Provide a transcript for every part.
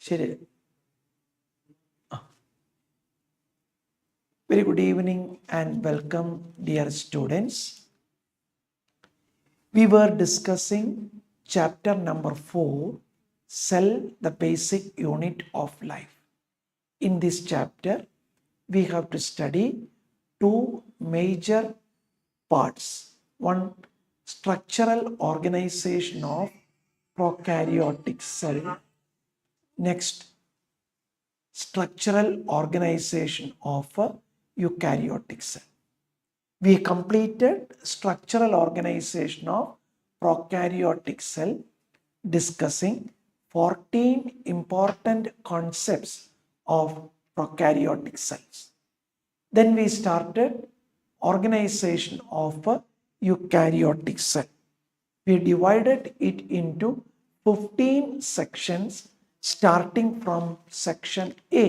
ശരി. Very good evening and welcome, dear students. We were discussing chapter number 4, Cell, the basic unit of life. In this chapter, we have to study two major parts. One, structural organization of prokaryotic cell. Next, structural organization of a eukaryotic cell. We completed structural organization of prokaryotic cell, discussing 14 important concepts of prokaryotic cells. Then we started organization of a eukaryotic cell. We divided it into 15 sections, starting from section A,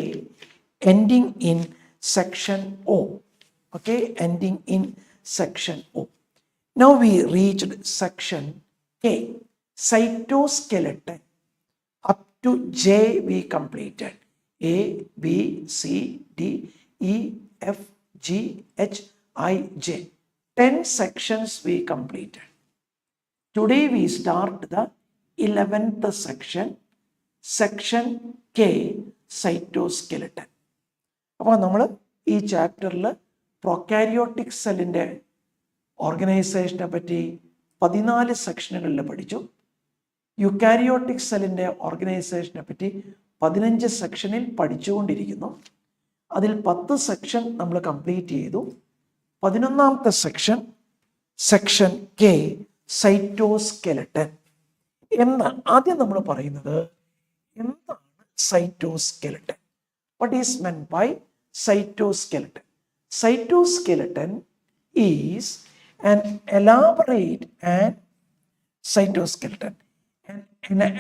ending in section O. Okay, ending in section O. Now we reached section K, cytoskeleton. Up to J we completed. A, B, C, D, E, F, G, H, I, J. 10 sections we completed. Today we start the 11th section, section K, cytoskeleton. അപ്പോൾ നമ്മൾ ഈ ചാപ്റ്ററിൽ prokaryotic സെല്ലിൻ്റെ ഓർഗനൈസേഷനെ പറ്റി 14 സെക്ഷനുകളിൽ പഠിച്ചു. Eukaryotic സെല്ലിൻ്റെ ഓർഗനൈസേഷനെ പറ്റി 15 സെക്ഷനിൽ പഠിച്ചുകൊണ്ടിരിക്കുന്നു. അതിൽ 10 സെക്ഷൻ നമ്മൾ കംപ്ലീറ്റ് ചെയ്തു. 11ാമത്തെ സെക്ഷൻ, സെക്ഷൻ കെ, സൈറ്റോസ്കെലട്ടൻ. എന്താണ് ആദ്യം നമ്മൾ പറയുന്നത്? എന്താണ് cytoskeleton? What is meant by cytoskeleton? Cytoskeleton is an elaborate and cytoskeleton,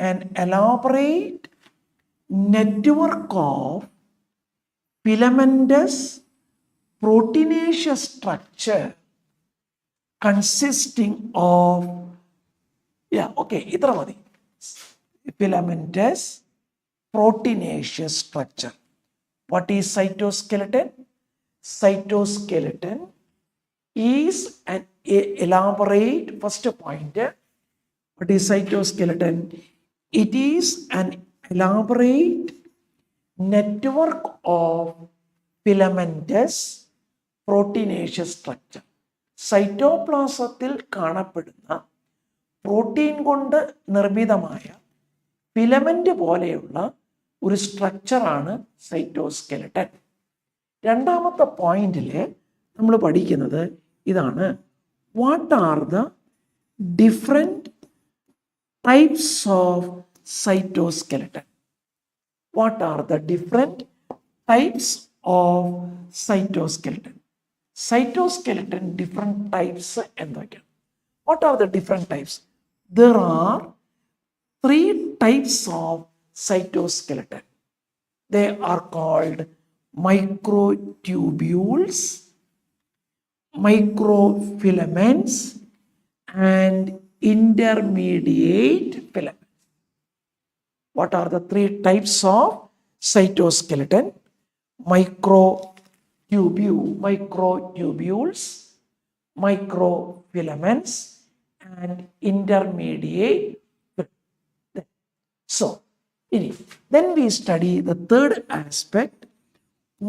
an elaborate network of filamentous proteinaceous structure consisting of itra madi, filamentous proteinaceous structure. What is cytoskeleton? Cytoskeleton is an elaborate, first point. What is cytoskeleton? It is an elaborate network of filamentous proteinaceous structure. സൈറ്റോപ്ലാസത്തിൽ കാണപ്പെടുന്ന protein കൊണ്ട് നിർമ്മിതമായ filament പോലെയുള്ള ഒരു സ്ട്രക്ചറാണ് cytoskeleton. രണ്ടാമത്തെ പോയിന്റിൽ നമ്മൾ പഠിക്കുന്നത് ഇതാണ്. What are the different types of cytoskeleton? What are the different types of cytoskeleton? Cytoskeleton different types എന്തൊക്കെയാണ്? What are the different types? There are 3 types of cytoskeleton. They are called microtubules, microfilaments, and intermediate filaments. What are the 3 types of cytoskeleton? Microtubules, microfilaments, and intermediate. So, then we study the third aspect.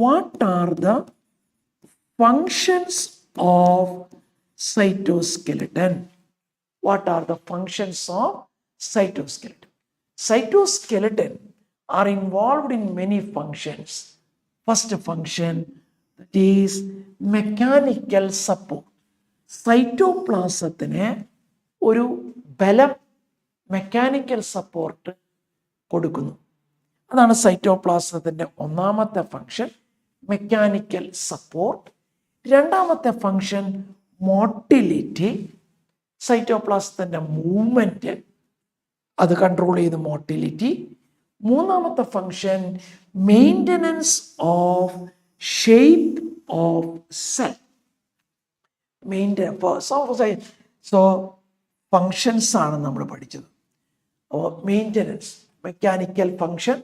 What are the functions of cytoskeleton? What are the functions of cytoskeleton? Cytoskeleton are involved in many functions. First function, that is mechanical support. സൈറ്റോപ്ലാസത്തിന് ഒരു ബലം, mechanical support കൊടുക്കുന്നു. അതാണ് സൈറ്റോപ്ലാസത്തിൻ്റെ ഒന്നാമത്തെ function, mechanical support. രണ്ടാമത്തെ function motility, സൈറ്റോപ്ലാസത്തിൻ്റെ movement അത് കൺട്രോൾ ചെയ്ത് മോട്ടിലിറ്റി. മൂന്നാമത്തെ function maintenance of shape of cell. So functions ആണ് നമ്മൾ പഠിച്ചത്. Maintenance, mechanical function,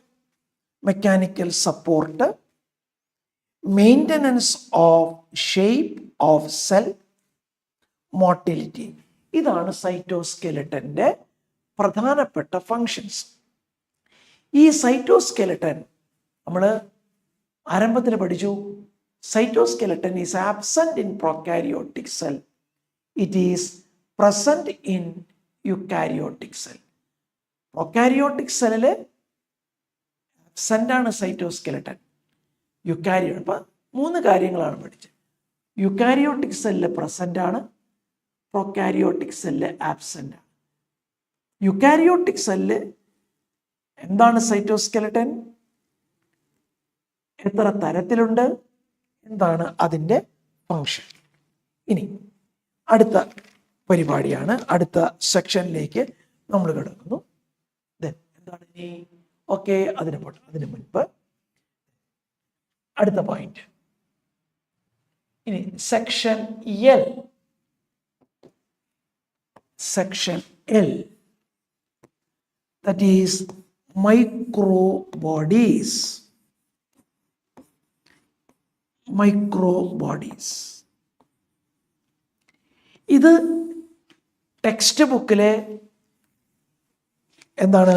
mechanical support, maintenance of shape of cell, motility. ഇതാണ് സൈറ്റോസ്കെലട്ടൻ്റെ പ്രധാനപ്പെട്ട ഫങ്ഷൻസ്. ഈ സൈറ്റോസ്കെലട്ടൻ നമ്മൾ ആരംഭത്തിൽ പഠിച്ചു. Cytoskeleton is absent in prokaryotic cell, it is present in eukaryotic cell. പ്രൊകാരിയോട്ടിക് സെല്ലിൽ ആബ്സെന്റ് ആണ് സൈറ്റോസ്കെലട്ടൻ. യുക്കാരിയോട്ട്, അപ്പം 3 കാര്യങ്ങളാണ് പഠിച്ചത്. യുക്കാരിയോട്ടിക് സെല്ലിൽ പ്രസന്റ് ആണ്, പ്രൊകാരിയോട്ടിക് സെല്ലിൽ ആബ്സെന്റ് ആണ്. യുക്കാരിയോട്ടിക് സെല്ലിൽ എന്താണ് സൈറ്റോസ്കെലട്ടൻ, എത്ര തരത്തിലുണ്ട്, എന്താണ് അതിൻ്റെ ഫങ്ഷൻ. ഇനി അടുത്ത പരിപാടിയാണ്, അടുത്ത സെക്ഷനിലേക്ക് നമ്മൾ കിടക്കുന്നു. എന്താണ് ഇനി? ഓക്കെ, അതിന് മുൻപ് അടുത്ത പോയിന്റ്. ഇനി section L. Section L, that is microbodies. Microbodies. ഇത് ടെക്സ്റ്റ് ബുക്കിലെ എന്താണ്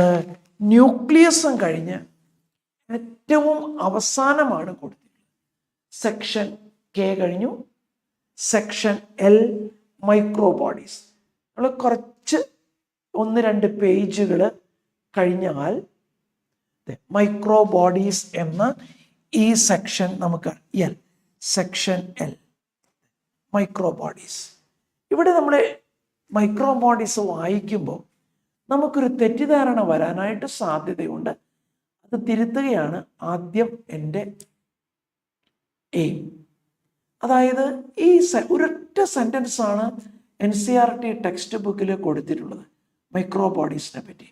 ന്യൂക്ലിയസും കഴിഞ്ഞ് ഏറ്റവും അവസാനമാണ് കൊടുത്തിട്ടുള്ളത്. സെക്ഷൻ കെ കഴിഞ്ഞു, സെക്ഷൻ എൽ മൈക്രോബോഡീസ്. നമ്മൾ കുറച്ച് 1-2 പേജുകൾ കഴിഞ്ഞാൽ മൈക്രോബോഡീസ് എന്ന ഈ സെക്ഷൻ നമുക്ക് എൽ, സെക്ഷൻ എൽ മൈക്രോബോഡീസ്. ഇവിടെ നമ്മൾ മൈക്രോബോഡീസ് വായിക്കുമ്പോൾ നമുക്കൊരു തെറ്റിദ്ധാരണ വരാനായിട്ട് സാധ്യതയുണ്ട്. അത് തിരുത്തുകയാണ് ആദ്യം എൻ്റെ എയിം. അതായത് ഈ ഒരൊറ്റ സെൻറ്റൻസാണ് NCERT ടെക്സ്റ്റ് ബുക്കിൽ കൊടുത്തിട്ടുള്ളത് മൈക്രോബോഡീസിനെ പറ്റി.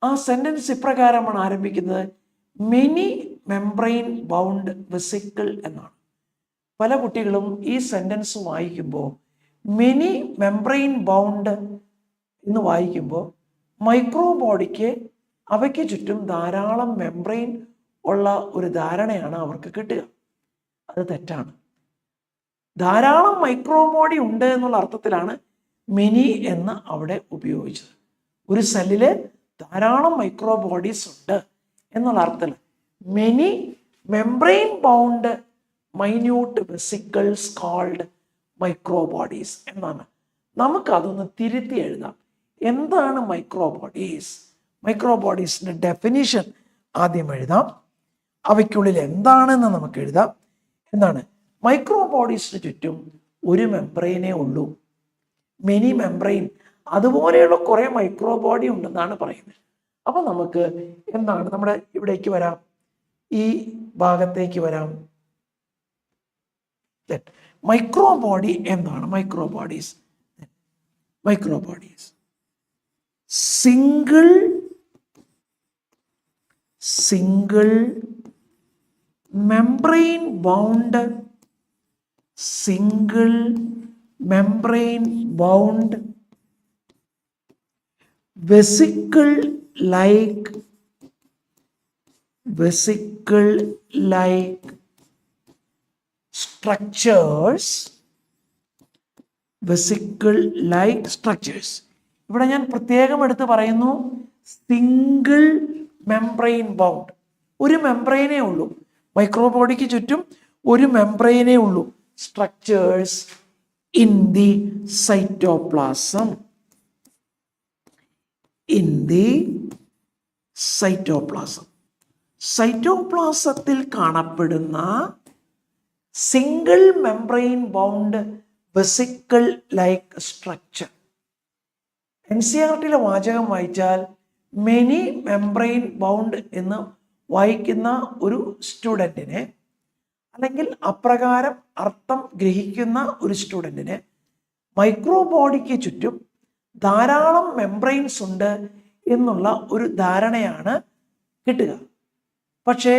ആ സെൻറ്റൻസ് ഇപ്രകാരമാണ് ആരംഭിക്കുന്നത്: മെനി മെംബ്രെയിൻ ബൗണ്ട് വെസിക്കിൾ എന്നാണ്. പല കുട്ടികളും ഈ സെൻറ്റൻസ് വായിക്കുമ്പോൾ മെനി മെംബ്രെയിൻ ബൗണ്ട് എന്ന് വായിക്കുമ്പോൾ മൈക്രോബോഡിക്ക് അവയ്ക്ക് ചുറ്റും ധാരാളം മെംബ്രെയിൻ ഉള്ള ഒരു ധാരണയാണ് അവർക്ക് കിട്ടുക. അത് തെറ്റാണ്. ധാരാളം മൈക്രോബോഡി ഉണ്ട് എന്നുള്ള അർത്ഥത്തിലാണ് മെനി എന്ന് അവിടെ ഉപയോഗിച്ചത്. ഒരു സെല്ലിൽ ധാരാളം മൈക്രോബോഡീസ് ഉണ്ട് എന്നുള്ള അർത്ഥത്തിൽ many membrane bound minute vesicles called microbodies എന്നാണ്. നമുക്കതൊന്ന് തിരുത്തി എഴുതാം. എന്താണ് മൈക്രോബോഡീസ്? മൈക്രോബോഡീസിൻ്റെ ഡെഫിനിഷൻ ആദ്യം എഴുതാം. അവയ്ക്കുള്ളിൽ എന്താണെന്ന് നമുക്ക് എഴുതാം. എന്താണ്? മൈക്രോബോഡീസിന് ചുറ്റും ഒരു മെംബ്രെയിനേ ഉള്ളൂ. മെനി മെംബ്രെയിൻ, അതുപോലെയുള്ള കുറേ മൈക്രോബോഡി ഉണ്ടെന്നാണ് പറയുന്നത്. അപ്പം നമുക്ക് എന്താണ്, നമ്മുടെ ഇവിടേക്ക് വരാം, ഈ ഭാഗത്തേക്ക് വരാം. മൈക്രോബോഡി എന്താണ്? Microbodies single membrane bound vesicle-like structures. ഇവിടെ ഞാൻ പ്രത്യേകം എടുത്ത് പറയുന്നു, സിംഗിൾ മെംബ്രെയിൻ ബൗണ്ട്. ഒരു മെംബ്രെയിനേ ഉള്ളൂ. മൈക്രോബോഡിക്ക് ചുറ്റും ഒരു മെംബ്രെയിനേ ഉള്ളൂ. Structures in the cytoplasm. സൈറ്റോപ്ലാസത്തിൽ കാണപ്പെടുന്ന single membrane bound vesicle like structure. NCERTയിലെ വാചകം വായിച്ചാൽ മെനി മെംബ്രെയിൻ ബൗണ്ട് എന്ന് വായിക്കുന്ന ഒരു സ്റ്റുഡൻറ്റിനെ, അല്ലെങ്കിൽ അപ്രകാരം അർത്ഥം ഗ്രഹിക്കുന്ന ഒരു സ്റ്റുഡൻറ്റിന് മൈക്രോബോഡിക്ക് ചുറ്റും ധാരാളം മെംബ്രെയിൻസ് ഉണ്ട് എന്നുള്ള ഒരു ധാരണയാണ് കിട്ടുക. പക്ഷേ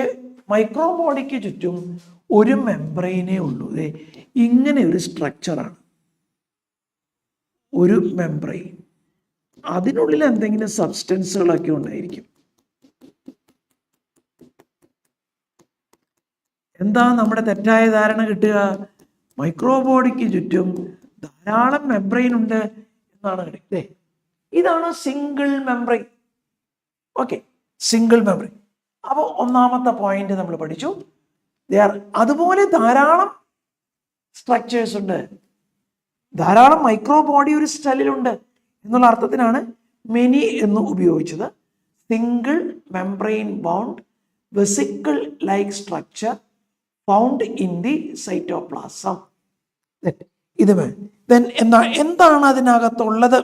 മൈക്രോബോഡിക്ക് ചുറ്റും ഒരു മെംബ്രെയിനേ ഉള്ളൂ. ഇങ്ങനെ ഒരു സ്ട്രക്ചറാണ് ഒരു മെംബ്രെയിൻ. അതിനുള്ളിൽ എന്തെങ്കിലും സബ്സ്റ്റൻസുകളൊക്കെ ഉണ്ടായിരിക്കും. എന്താ നമ്മുടെ തെറ്റായ ധാരണ കിട്ടുക? മൈക്രോബോഡിക്ക് ചുറ്റും ധാരാളം മെംബ്രെയിൻ ഉണ്ട് എന്നാണ് കിട്ടുന്നത്. ഇതാണ് single membrane. Okay, single membrane. അപ്പോൾ ഒന്നാമത്തെ പോയിന്റ് നമ്മൾ പഠിച്ചു. അതുപോലെ ധാരാളം സ്ട്രക്ചേഴ്സ് ഉണ്ട്, ധാരാളം മൈക്രോബോഡി ഒരു സ്റ്റെല്ലിലുണ്ട് എന്നുള്ള അർത്ഥത്തിനാണ് മെനി എന്ന് ഉപയോഗിച്ചത്. Single membrane bound vesicle like structure found in the cytoplasm. ഇത് എന്താണ് അതിനകത്തുള്ളത്?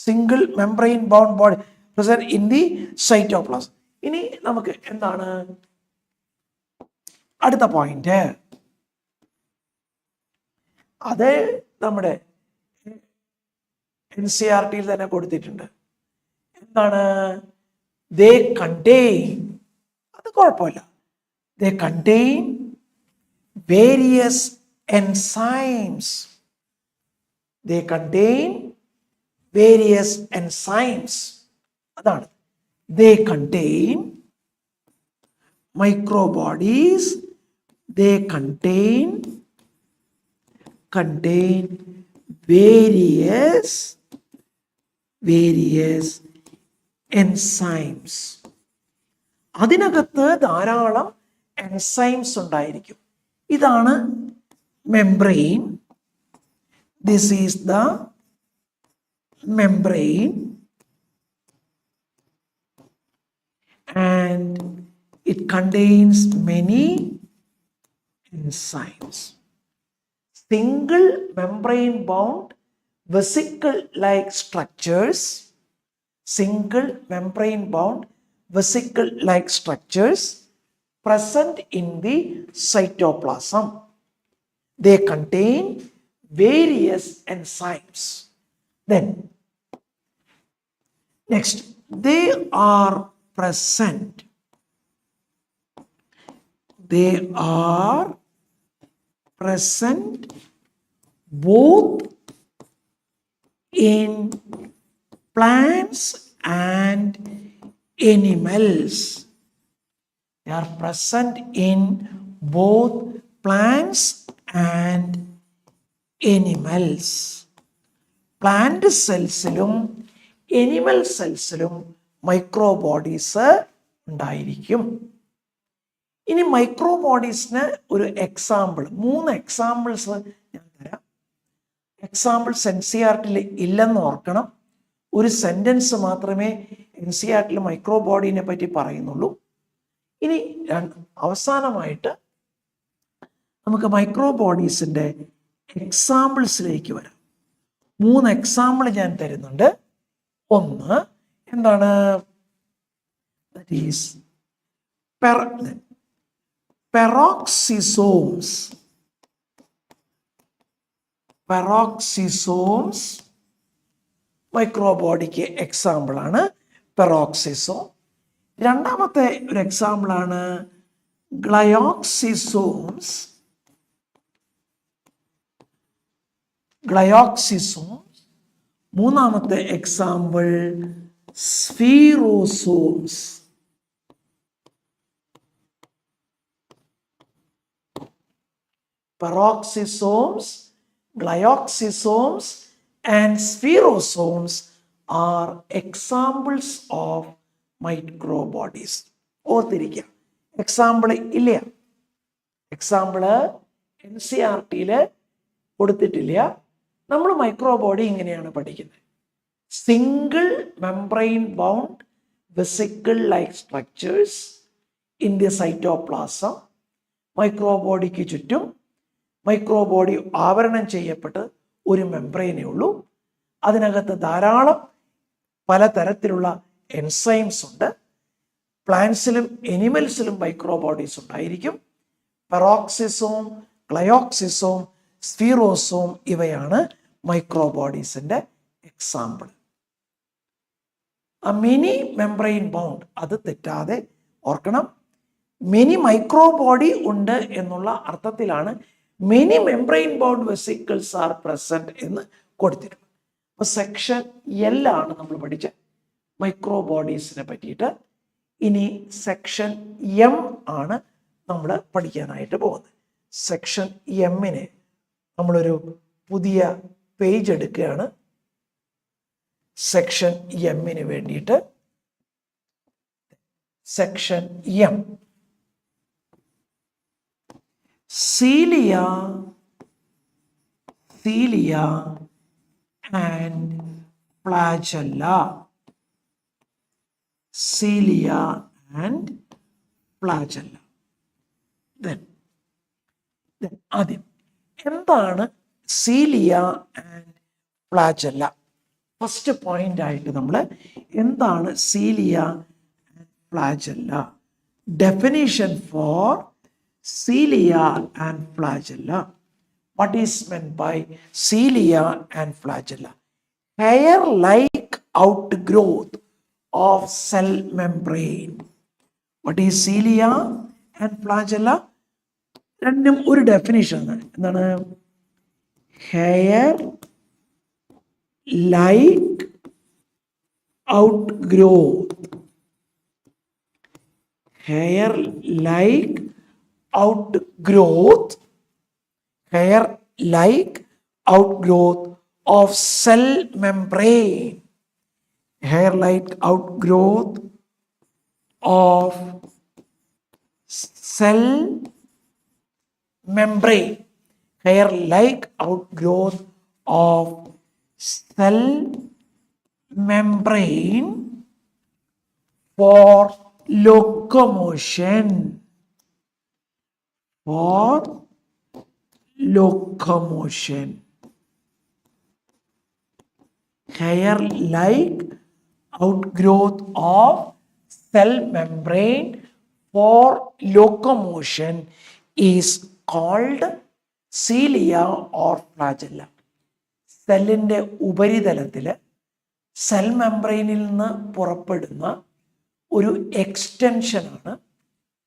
Single membrane bound body present in the cytoplasm. ഇനി നമുക്ക് എന്താണ് അടുത്ത പോയിന്റ്? അത് നമ്മുടെ NCERT തന്നെ കൊടുത്തിട്ടുണ്ട്. എന്താണ്? ദേ കണ്ടെയ്ൻ, അത് കുഴപ്പമില്ല, they contain various enzymes. They contain various enzymes. അതാണ് they contain microbodies. They contain various enzymes. അതിനകത്ത് ധാരാളം എൻസൈംസ് ഉണ്ടായിരിക്കും. ഇതാണ് membrane. This is the membrane and it contains many enzymes. Single membrane bound vesicle like structures, single membrane bound vesicle like structures present in the cytoplasm. They contain various enzymes. Then next, they are present both in plants and animals. They are present in both plants and animals. Plant cells-ilum animal cells-ilum മൈക്രോബോഡീസ് ഉണ്ടായിരിക്കും. ഇനി മൈക്രോബോഡീസിന് ഒരു example, 3 examples ഞാൻ തരാം. Examples NCERT ഇല്ലെന്ന് ഓർക്കണം. ഒരു sentence മാത്രമേ NCERT മൈക്രോബോഡീനെ പറ്റി പറയുന്നുള്ളൂ. ഇനി അവസാനമായിട്ട് നമുക്ക് മൈക്രോബോഡീസിന്റെ എക്സാമ്പിൾസിലേക്ക് വരാം. 3 എക്സാമ്പിൾ ഞാൻ തരുന്നുണ്ട്. ഒന്ന് എന്താണ്? That is peroxisomes. Peroxisomes മൈക്രോബോഡിക്ക് എക്സാമ്പിൾ ആണ് പെറോക്സിസോം. രണ്ടാമത്തെ ഒരു എക്സാമ്പിൾ ആണ് ഗ്ലയോക്സിസോംസ്. മൂന്നാമത്തെ example spherosomes. Peroxisomes, glyoxysomes and spherosomes are examples of microbodies. ഓർത്തിരിക്കുക, എക്സാമ്പിൾ ഇല്ല, എക്സാമ്പിള് NCERT കൊടുത്തിട്ടില്ല. നമ്മൾ മൈക്രോബോഡി ഇങ്ങനെയാണ് പഠിക്കുന്നത്. Single membrane bound vesicle like structures in the cytoplasm. മൈക്രോബോഡിക്ക് ചുറ്റും മൈക്രോബോഡി ആവരണം ചെയ്യപ്പെട്ട് ഒരു മെംബ്രെയിനേ ഉള്ളൂ. അതിനകത്ത് ധാരാളം പലതരത്തിലുള്ള എൻസൈംസ് ഉണ്ട്. പ്ലാന്റ്സിലും എനിമൽസിലും മൈക്രോബോഡീസ് ഉണ്ടായിരിക്കും. പെറോക്സിസോം, ഗ്ലയോക്സിസോം, സ്ഫീറോസോം ഇവയാണ് മൈക്രോബോഡീസിന്റെ എക്സാമ്പിൾ. മിനി മെംബ്രെയിൻ ബൗണ്ട് അത് തെറ്റാതെ ഓർക്കണം. മെനി മൈക്രോബോഡി ഉണ്ട് എന്നുള്ള അർത്ഥത്തിലാണ് many membrane bound vesicles R present എന്ന് കൊടുത്തിട്ടുണ്ട്. അപ്പൊ സെക്ഷൻ L ആണ് നമ്മൾ പഠിച്ച മൈക്രോബോഡീസിനെ പറ്റിയിട്ട്. ഇനി സെക്ഷൻ M ആണ് നമ്മൾ പഠിക്കാനായിട്ട് പോകുന്നത്. സെക്ഷൻ എമ്മിന് നമ്മളൊരു പുതിയ പേജ് എടുക്കുകയാണ്. സെക്ഷൻ എമ്മിന് വേണ്ടിയിട്ട് section M cilia and flagella. Cilia and flagella. ആദ്യം എന്താണ് cilia and flagella? First point ആയിട്ട് നമ്മൾ എന്താണ് cilia and flagella? Definition for cilia and flagella. What is meant by cilia and flagella? Hair-like outgrowth of cell membrane. What is cilia and flagella? രണ്ടും ഒരു definition ആണ്. എന്താണ്? Hair like outgrowth. Hair like outgrowth. Hair-like outgrowth of cell membrane. Hair-like outgrowth of cell membrane. Hair-like outgrowth of cell membrane for locomotion. For locomotion. Hair-like outgrowth of cell membrane for locomotion is called cilia or flagella. സെല്ലിൻ്റെ ഉപരിതലത്തിൽ cell മെംബ്രെയിനിൽ നിന്ന് പുറപ്പെടുന്ന ഒരു എക്സ്റ്റൻഷനാണ്,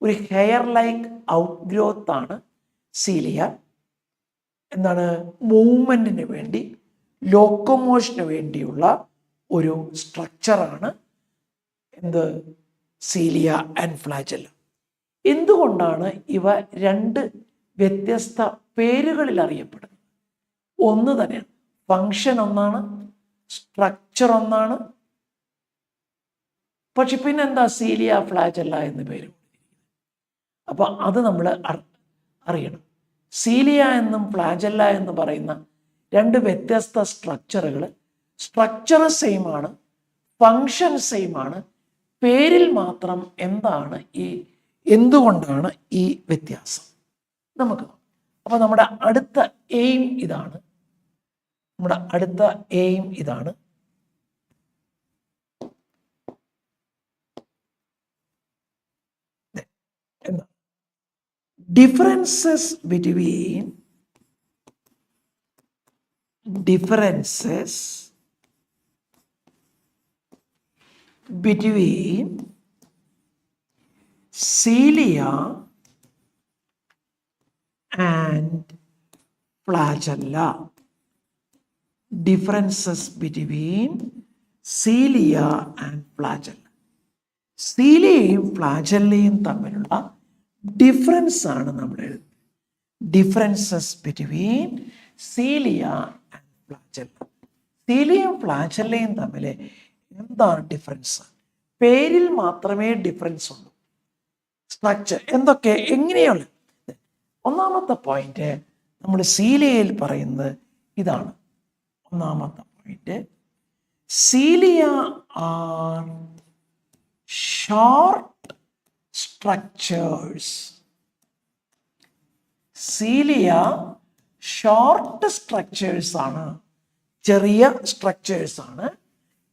ഒരു hair like ഔട്ട്ഗ്രോത്ത് ആണ് cilia. എന്താണ്? മൂവ്മെൻറ്റിന് വേണ്ടി, ലോക്കോമോഷന് വേണ്ടിയുള്ള ഒരു സ്ട്രക്ചറാണ് എന്ത്? Cilia and flagella. എന്തുകൊണ്ടാണ് ഇവ രണ്ട് വ്യത്യസ്ത പേരുകളിൽ അറിയപ്പെടുന്നത്? ഒന്ന് തന്നെയാണ്. ഫങ്ഷൻ ഒന്നാണ്, സ്ട്രക്ചർ ഒന്നാണ്. പക്ഷെ പിന്നെന്താ സീലിയ ഫ്ലാജെല്ല എന്ന് പേര്? അപ്പൊ അത് നമ്മൾ അറിയണം. സീലിയ എന്നും ഫ്ലാജെല്ല എന്ന് പറയുന്ന രണ്ട് വ്യത്യസ്ത സ്ട്രക്ചർ സെയിം ആണ്, ഫങ്ഷൻ സെയിം ആണ്. പേരിൽ മാത്രം എന്തുകൊണ്ടാണ് ഈ വ്യത്യാസം നമുക്ക്? അപ്പൊ നമ്മുടെ അടുത്ത എയിം ഇതാണ്. Differences between cilia and flagella. Differences between cilia and flagella. സീലിയയും ഫ്ലാജെല്ലയും തമ്മിലുള്ള ഡിഫറൻസ് ആണ് നമ്മൾ എഴുതുന്നത്. Differences between cilia and flagella. സീലിയയും ഫ്ലാജെല്ലയും തമ്മിൽ എന്താണ് ഡിഫറൻസ്? പേരിൽ മാത്രമേ ഡിഫറൻസ് ഉള്ളൂ. സ്ട്രക്ചർ എങ്ങനെയുള്ള? ഒന്നാമത്തെ പോയിന്റ് നമ്മൾ സീലിയയിൽ പറയുന്നത് ഇതാണ്. ഒന്നാമത്തെ point, cilia are short structures. Cilia short structures ആണ്, ചെറിയ സ്ട്രക്ചേഴ്സ് ആണ്.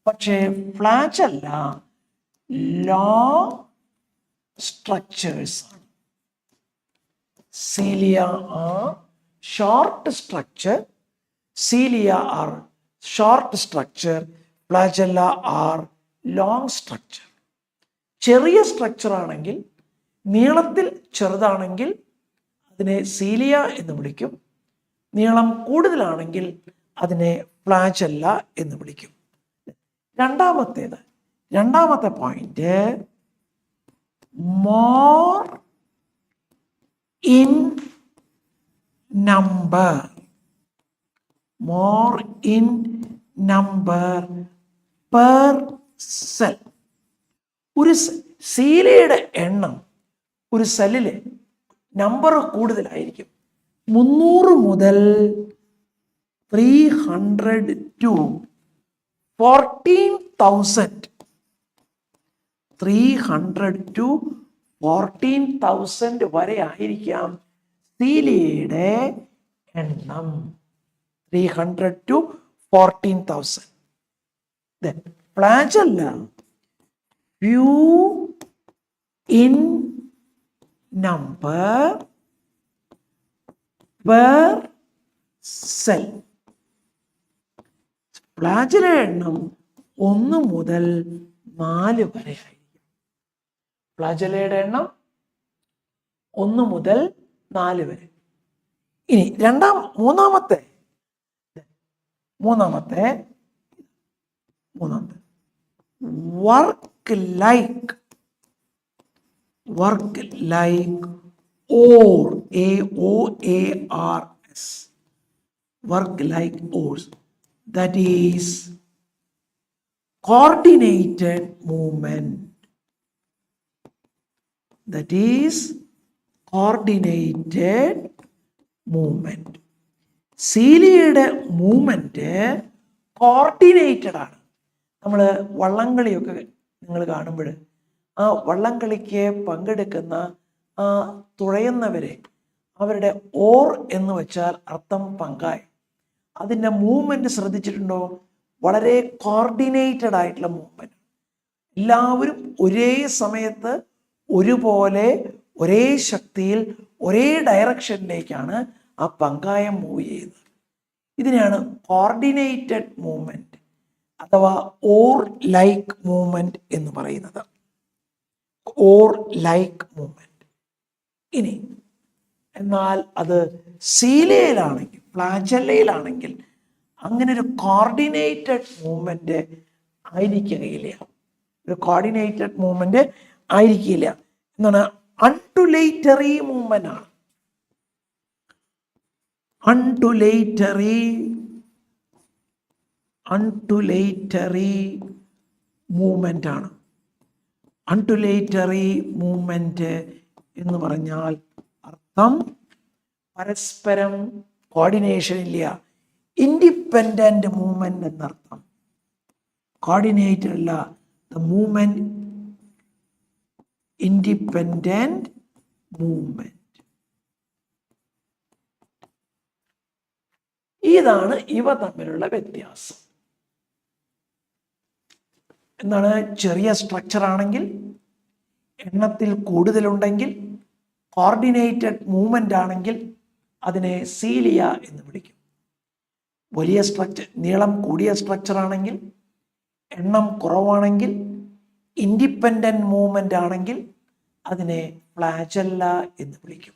പക്ഷേ ഫ്ലാജെല്ല ലോങ് സ്ട്രക്ചേഴ്സ് ആണ്. Cilia are short structure, cilia are short structure, flagella are long structure. ചെറിയ സ്ട്രക്ചർ ആണെങ്കിൽ, നീളത്തിൽ ചെറുതാണെങ്കിൽ അതിനെ സീലിയ എന്ന് വിളിക്കും. നീളം കൂടുതലാണെങ്കിൽ അതിനെ ഫ്ലാജെല്ല എന്ന് വിളിക്കും. രണ്ടാമത്തെ point, more in number, more in number per cell. ഒരു സീലയുടെ എണ്ണം ഒരു സെല്ലിലെ നമ്പർ കൂടുതലായിരിക്കും. 300 മുതൽ 300 to 14,000, 300 to 14,000 വരെ ആയിരിക്കാം സീലയുടെ എണ്ണം. 300 to 14,000. Then flagella, few in number per cell. ഫ്ലാജല എണ്ണം 1 മുതൽ 4 വരെ ആയിരിക്കും. ഫ്ലാജലയുടെ എണ്ണം 1 മുതൽ 4 വരെ. ഇനി മൂന്നാമത്തെ work like or, AOARS, work like oars, that is coordinated movement, that is coordinated movement. സീലിയുടെ മൂവ്മെന്റ് കോർഡിനേറ്റഡ് ആണ്. നമ്മൾ വള്ളംകളിയൊക്കെ നിങ്ങൾ കാണുമ്പോൾ ആ വള്ളംകളിക്ക് പങ്കെടുക്കുന്ന തുഴയുന്നവരെ അവരുടെ ഓർ എന്ന് വെച്ചാൽ അർത്ഥം പങ്കായം. അതിൻ്റെ മൂവ്മെന്റ് ശ്രദ്ധിച്ചിട്ടുണ്ടോ? വളരെ കോർഡിനേറ്റഡ് ആയിട്ടുള്ള മൂവ്മെന്റ്. എല്ലാവരും ഒരേ സമയത്ത് ഒരുപോലെ ഒരേ ശക്തിയിൽ ഒരേ ഡയറക്ഷനിലേക്കാണ് ആ പങ്കായം മൂവ് ചെയ്യുന്നത്. ഇതിനെയാണ് കോർഡിനേറ്റഡ് മൂവ്മെന്റ് അഥവാ ഓർ ലൈക്ക് മൂവ്മെന്റ് എന്ന് പറയുന്നത്. Or like movement. ഇനി എന്നാൽ അത് സീലയിലാണെങ്കിൽ, ഫ്ലാജല്ലയിലാണെങ്കിൽ അങ്ങനെ ഒരു കോർഡിനേറ്റഡ് മൂവ്മെന്റ് ആയിരിക്കുകയില്ല. ഒരു കോർഡിനേറ്റഡ് മൂവ്മെന്റ് ആയിരിക്കില്ല. എന്താണ്? അൺടുലേറ്ററി മൂവ്മെന്റ് ആണ്. അൺടുലേറ്ററി മൂവ്മെന്റ് ആണ്. അൺടുലേറ്ററി മൂവ്മെന്റ് എന്ന് പറഞ്ഞാൽ അർത്ഥം പരസ്പരം കോർഡിനേഷൻ ഇല്ല. ഇൻഡിപെൻഡന്റ് മൂവ്മെന്റ് എന്നർത്ഥം. കോർഡിനേറ്റഡ് അല്ല. The movement independent movement. ഇതാണ് ഇവ തമ്മിലുള്ള വ്യത്യാസം. എന്താണ്? ചെറിയ സ്ട്രക്ചർ ആണെങ്കിൽ, എണ്ണത്തിൽ കൂടുതലുണ്ടെങ്കിൽ, കോർഡിനേറ്റഡ് മൂവ്മെന്റ് ആണെങ്കിൽ അതിനെ സീലിയ എന്ന് വിളിക്കും. വലിയ സ്ട്രക്ചർ, നീളം കൂടിയ സ്ട്രക്ചർ ആണെങ്കിൽ, എണ്ണം കുറവാണെങ്കിൽ, ഇൻഡിപെൻഡന്റ് മൂവ്മെന്റ് ആണെങ്കിൽ അതിനെ ഫ്ലാജല്ല എന്ന് വിളിക്കും.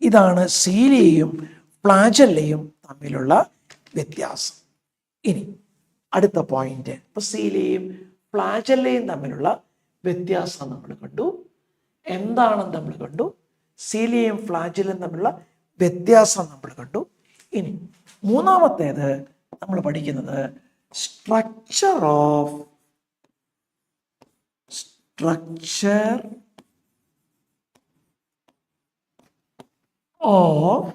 ഇതാണ് സീലിയയും ഫ്ലാജല്ലയും തമ്മിലുള്ള വ്യത്യാസം. ഇനി അടുത്ത പോയിന്റ്. ഇപ്പൊ സീലിയയും ഫ്ലാജല്ലയും തമ്മിലുള്ള വ്യത്യാസം നമ്മൾ കണ്ടു. എന്താണെന്ന് നമ്മൾ കണ്ടു. സീലിയയും ഫ്ലാജല്ലയും തമ്മിലുള്ള വ്യത്യാസം നമ്മൾ കണ്ടു. ഇനി മൂന്നാമത്തേത് നമ്മൾ പഠിക്കുന്നത് structure of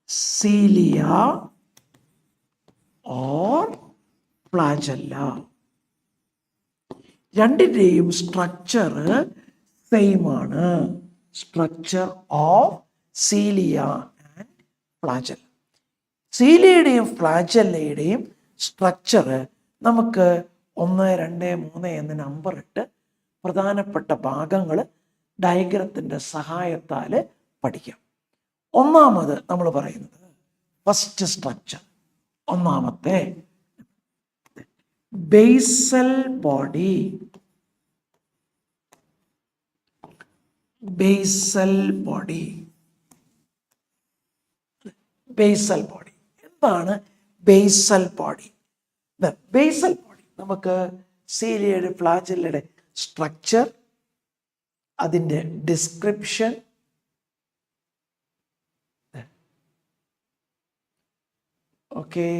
cilia or flagella. രണ്ടിൻ്റെയും സ്ട്രക്ചർ സെയിം ആണ്. Structure of cilia and flagella. സീലിയയുടെയും ഫ്ലാജല്ലയുടെയും സ്ട്രക്ചർ നമുക്ക് 1, 2, 3 എന്ന് നമ്പർ ഇട്ട് പ്രധാനപ്പെട്ട ഭാഗങ്ങൾ ഡയഗ്രത്തിൻ്റെ സഹായത്താൽ പഠിക്കാം. ഒന്നാമത് നമ്മൾ പറയുന്നത് ഫസ്റ്റ് സ്ട്രക്ചർ. ഒന്നാമത്തെ basal body. Basal body. Basal body എന്താണ്? Basal body. ബേസൽ ബോഡി നമുക്ക് സീലിയയുടെ ഫ്ലാജല്ലയുടെ സ്ട്രക്ചർ, അതിൻ്റെ description, Okay.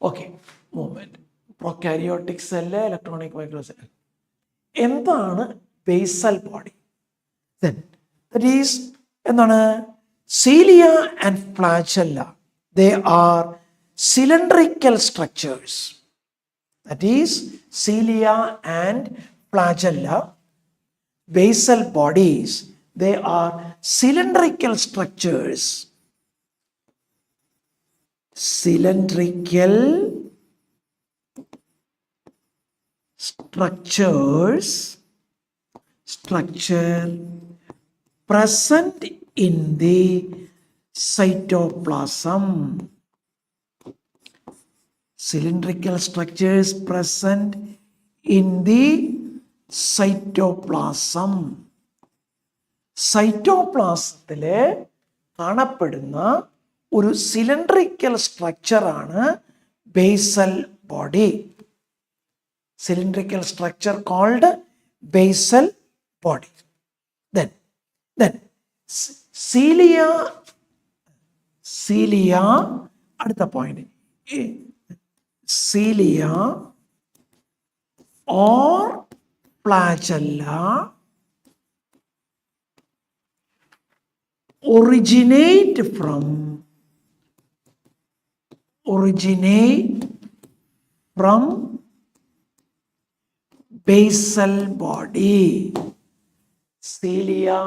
Okay, movement. Prokaryotic cell, electronic microcell. എന്താണ് basal body? Then that is എന്താണ് cilia and flagella. They are cylindrical structures. That is cilia and flagella, basal bodies. They are cylindrical structures. Cylindrical structure present in the cytoplasm. Cylindrical structures present in the cytoplasm. സൈറ്റോപ്ലാസത്തില് കാണപ്പെടുന്ന ഒരു cylindrical സ്ട്രക്ചറാണ് basal body. Cylindrical structure called basal body. Then cilia അടുത്ത point, cilia or flagella originate from basal body. Cilia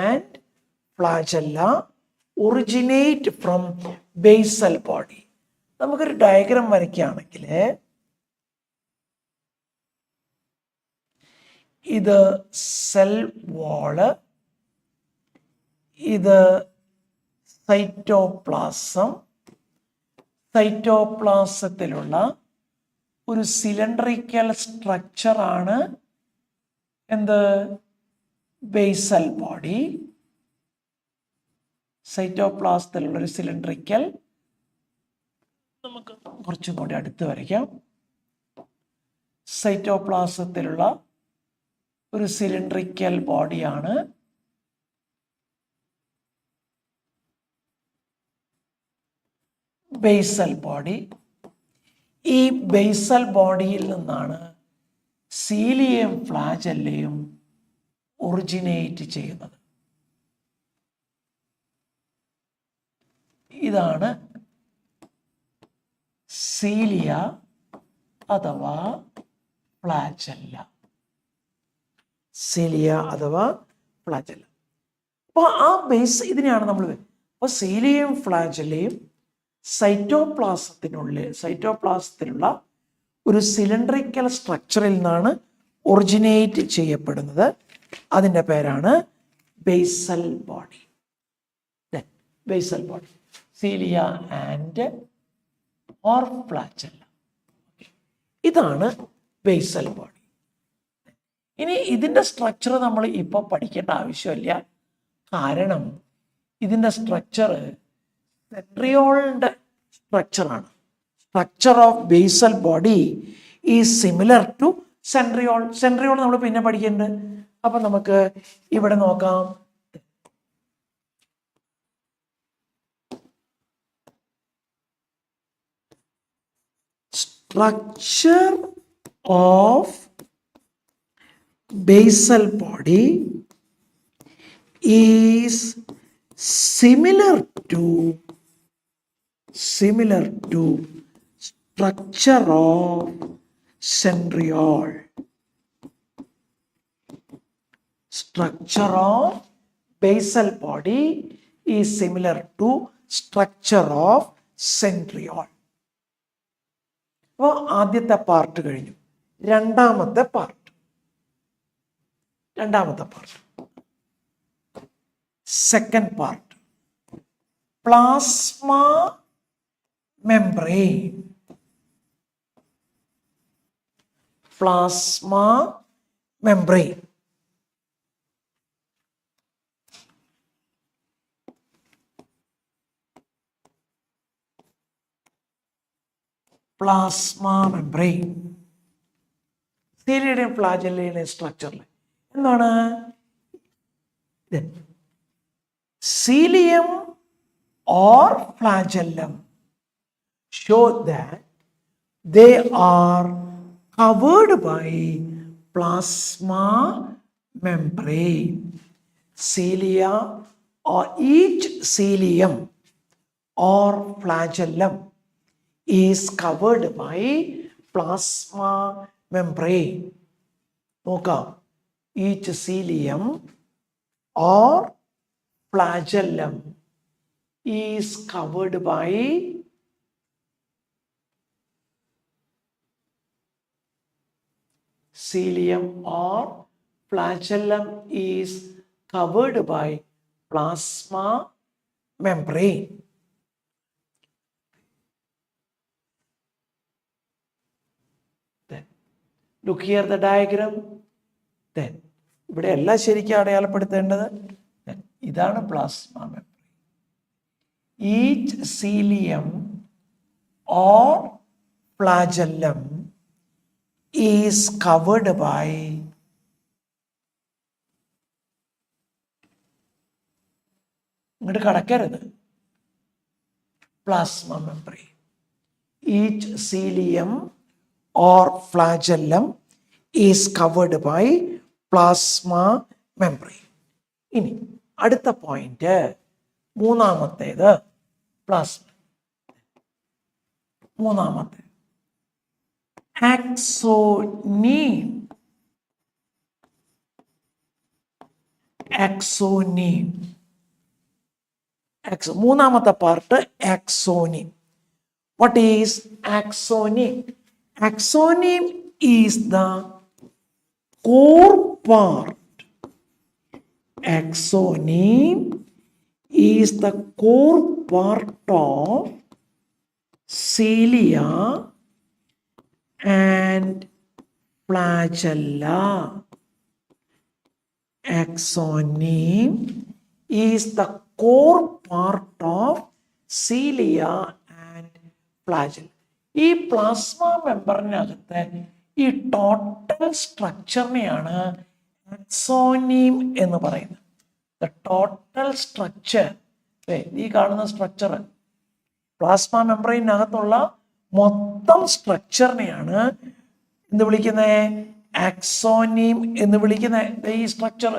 and flagella originate from basal body. നമുക്കൊരു diagram വരയ്ക്കുകയാണെങ്കിൽ ഇത് cell വാള്, ഇത് cytoplasm. സൈറ്റോപ്ലാസത്തിലുള്ള ഒരു cylindrical സ്ട്രക്ചറാണ് എന്ത് basal body. സൈറ്റോപ്ലാസത്തിലുള്ള ഒരു cylindrical, നമുക്ക് കുറച്ചും കൂടി അടുത്ത് വരയ്ക്കാം. സൈറ്റോപ്ലാസത്തിലുള്ള ഒരു സിലിണ്ടറിക്കൽ ബോഡിയാണ് basal body. ഈ basal ബോഡിയിൽ നിന്നാണ് സീലിയയും ഫ്ലാജല്ലയും ഒറിജിനേറ്റ് ചെയ്യുന്നത്. ഇതാണ് സീലിയ അഥവാ ഫ്ലാജല്ല. സീലിയ അഥവാ ഫ്ലാജല്ല. അപ്പോൾ ആ ബേസ് ഇതിനെയാണ് നമ്മൾ, അപ്പോൾ സീലിയയും ഫ്ലാജല്ലയും സൈറ്റോപ്ലാസത്തിലുള്ള ഒരു സിലിണ്ടറിക്കൽ സ്ട്രക്ചറിൽ നിന്നാണ് ഒറിജിനേറ്റ് ചെയ്യപ്പെടുന്നത്. അതിൻ്റെ പേരാണ് basal body. basal body, cilia and or flagella. ഇതാണ് basal body. ഇനി ഇതിൻ്റെ സ്ട്രക്ചർ നമ്മൾ ഇപ്പോൾ പഠിക്കേണ്ട ആവശ്യമില്ല. കാരണം ഇതിൻ്റെ സ്ട്രക്ചർ സെൻട്രിയോളിൻ്റെ സ്ട്രക്ചറാണ്. Structure of basal body is similar to centriole. Centriole നമ്മൾ പിന്നെ പഠിക്കേണ്ടത്. അപ്പം നമുക്ക് ഇവിടെ നോക്കാം. Structure of basal body is similar to structure of centriole. Structure of basal body is similar to structure of centriole. അപ്പോൾ ആദ്യത്തെ പാർട്ട് കഴിഞ്ഞു. രണ്ടാമത്തെ part second part, plasma membrane. Plasma membrane plasma membrane സീലിയുടെയും ഫ്ലാജല്ലയുടെയും സ്ട്രക്ചറിൽ എന്താണ്? Cilium or flagellum show that they are covered by plasma membrane. Cilia or each cilium or flagellum is covered by plasma membrane. നോക്കാം, each cilium or flagellum is covered by cilium or flagellum is covered by plasma membrane. Then look here the diagram. Then ഇവിടെ എല്ലാം ശരിക്കും അടയാളപ്പെടുത്തേണ്ടത് ഇതാണ് plasma membrane. Each cilium or flagellum is covered by ഇങ്ങോട്ട് കടക്കരുത്, plasma membrane. Each cilium or flagellum is covered by plasma membrane. ഇനി അടുത്ത point, മൂന്നാമത്തേത് പ്ലാസ്മ. മൂന്നാമത്തെ ആക്സോനീം. ആക്സോനീം, മൂന്നാമത്തെ part ആക്സോനീം. What is axoneme? Axoneme is the core part. Axoneme is the core part of cilia and flagella. Axoneme is the core part of cilia and flagella. ഈ plasma മെമ്പറിനകത്ത് ഈ total സ്ട്രക്ചറിനെയാണ് ആക്സോനീം എന്ന് പറയുന്നത്. The total structure, ഈ കാണുന്ന structure, plasma മെമ്പറിനകത്തുള്ള മൊത്തം സ്ട്രക്ചറിനെയാണ് എന്ത് വിളിക്കുന്നത്? ആക്സോനീം എന്ന് വിളിക്കുന്ന ഈ സ്ട്രക്ചർ.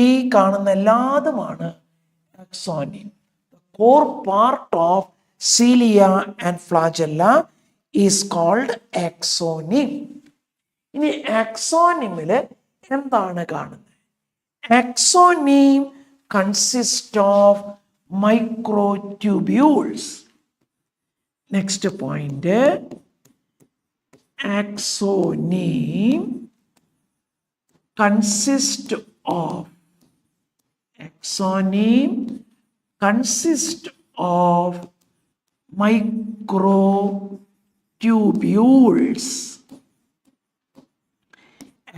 ഈ കാണുന്ന എല്ലാതുമാണ് ആക്സോനീം. The core part of cilia and flagella is called axoneme. ഇനി ആക്സോനീമിൽ എന്താണ് കാണുന്നത്? Axoneme consists of microtubules. Next point, axoneme consists of microtubules.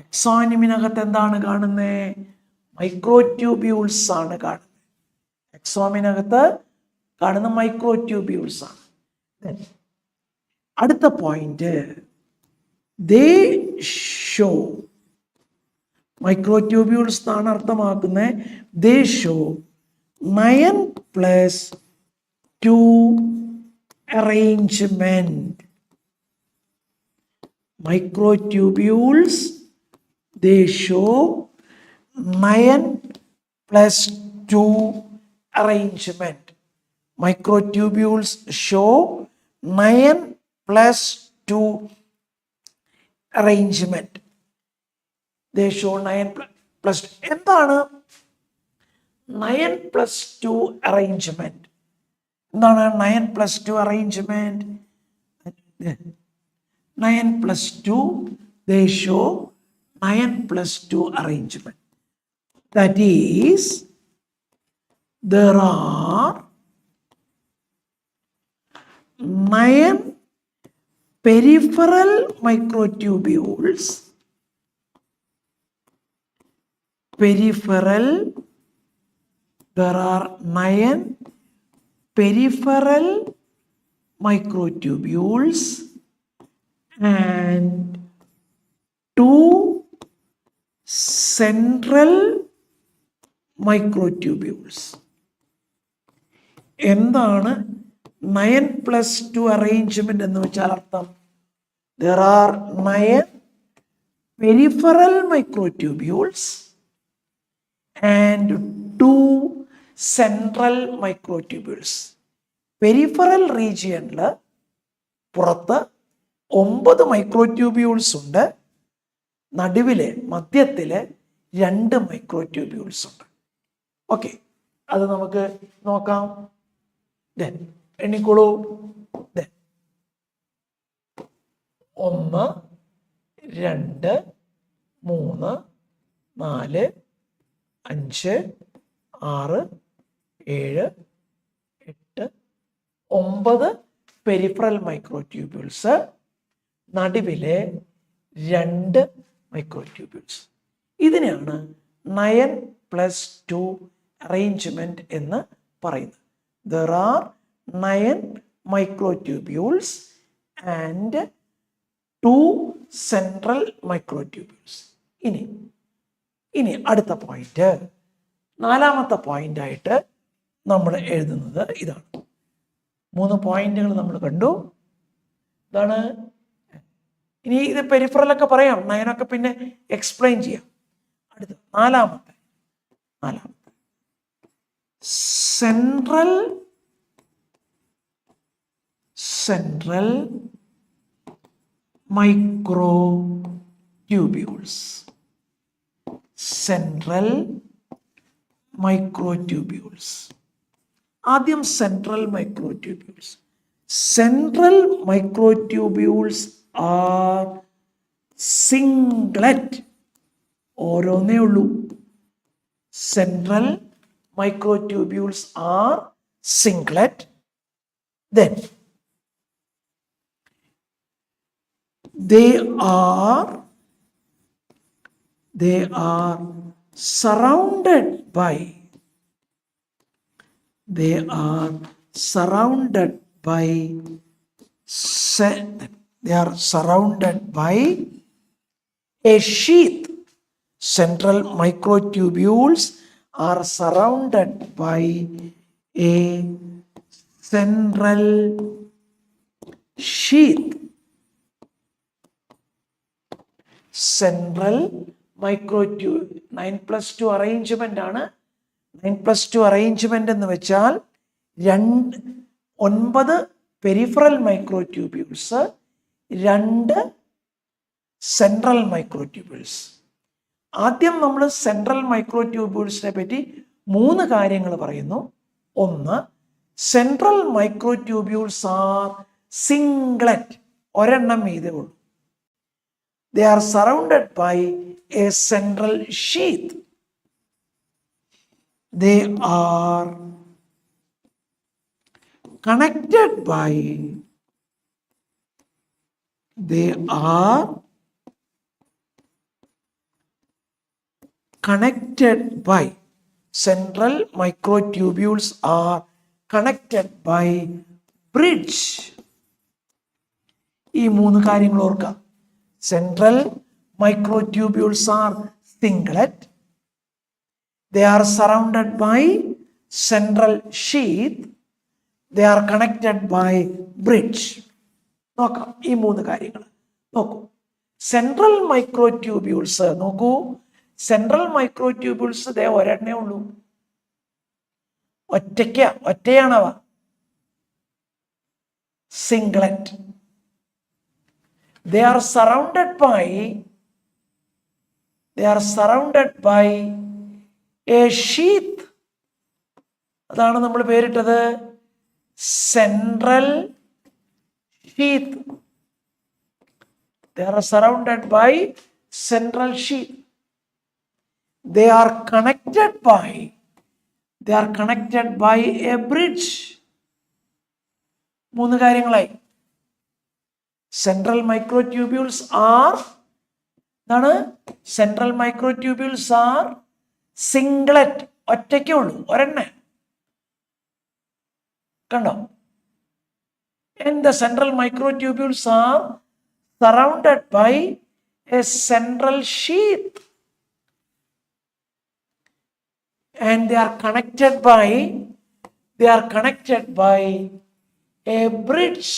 ആക്സോനീമിനകത്ത് എന്താണ് കാണുന്നത്? മൈക്രോട്യൂബ്യൂൾസ് ആണ് കാണുന്നത്. ആക്സോനീമിനകത്ത് കാണുന്ന മൈക്രോട്യൂബ്യൂൾസ് ആണ്. അടുത്ത പോയിന്റ്, they show, മൈക്രോട്യൂബ്യൂൾസ് എന്നാണ് അർത്ഥമാക്കുന്നത്. they show 9+2 arrangement. Microtubules, they show 9+2 arrangement. Microtubules show 9+2 arrangement. They show 9+2. എന്താണ് 9+2 arrangement? എന്താണ് 9+2 arrangement? 9+2, they show 9+2 arrangement. That is, there are 9 peripheral microtubules. There are 9 peripheral microtubules and 2 central microtubules. എന്താണ് 9+2 arrangement എന്ന് വെച്ചാൽ അർത്ഥം? There are 9 peripheral microtubules and 2 central microtubules. Peripheral റീജിയനിൽ പുറത്ത് 9 മൈക്രോട്യൂബ്യൂൾസ് ഉണ്ട്, നടുവില് മധ്യത്തില് 2 മൈക്രോട്യൂബ്യൂൾസ് ഉണ്ട്. ഓക്കെ, അത് നമുക്ക് നോക്കാം. എണ്ണിക്കോളൂ. 1 2 3 4 5 6 7 8 9 പെരിഫറൽ മൈക്രോട്യൂബ്യൂൾസ്, നടുവിലെ 2 മൈക്രോട്യൂബ്യൂൾസ്. ഇതിനെയാണ് 9+2 അറേഞ്ച്മെന്റ് എന്ന് പറയുന്നത്. There are 9 microtubules and 2 central microtubules. ഇനി അടുത്ത പോയിന്റ്, 4ാമത്തെ പോയിന്റ് ആയിട്ട് നമ്മൾ എഴുതുന്നത് ഇതാണ്. 3 പോയിന്റുകൾ നമ്മൾ കണ്ടു. ഇതാണ്. ഇനി ഇത് പെരിഫറലൊക്കെ പറയാം, 9 പിന്നെ എക്സ്പ്ലെയിൻ ചെയ്യാം. അടുത്ത 4ാമത്തെ സെൻട്രൽ microtubules. Central microtubules. ആദ്യം central microtubules. Central microtubules are singlet. ഓരോന്നേ ഉള്ളൂ. Central microtubules are singlet. Then they are surrounded by a sheath. Central microtubules are surrounded by a central sheath. Central microtube 9+2 arrangement ആണ്. 9+2 arrangement എന്ന് വെച്ചാൽ 9 peripheral മൈക്രോട്യൂബ്യൂൾസ്, 2 central മൈക്രോട്യൂബ്യൂൾസ്. ആദ്യം നമ്മൾ central മൈക്രോട്യൂബ്യൂൾസിനെ പറ്റി 3 കാര്യങ്ങൾ പറയുന്നു. 1, സെൻട്രൽ മൈക്രോട്യൂബ്യൂൾസ് ആർ സിംഗ്ലറ്റ്. ഒരെണ്ണം ഇതേ ഉള്ളൂ. They are surrounded by a central sheath. They are connected by central microtubules are connected by bridge. ഈ 3 കാര്യങ്ങൾ ഓർക്കാം. Central microtubules are singlet. They are surrounded by central sheath. They are connected by bridge. നോക്കാം ഈ 3 കാര്യങ്ങൾ. നോക്കൂ, central മൈക്രോട്യൂബ്യൂൾസ് നോക്കൂ. Central മൈക്രോട്യൂബ്യൂൾസ് they ഒരെണ്ണേ ഉള്ളൂ. ഒറ്റയാണവ. Singlet. They are surrounded by a sheath. അതാണ് നമ്മൾ പേരിട്ടത് central sheath. They are surrounded by central sheath. They are connected by a bridge. 3 കാര്യങ്ങളായി. Central microtubules are singlet. ഒറ്റയ്ക്കേ ഉള്ളൂ, ഒരെണ്ണേ. കണ്ടോ? And the central microtubules are surrounded by a central sheath. and they are connected by a bridge.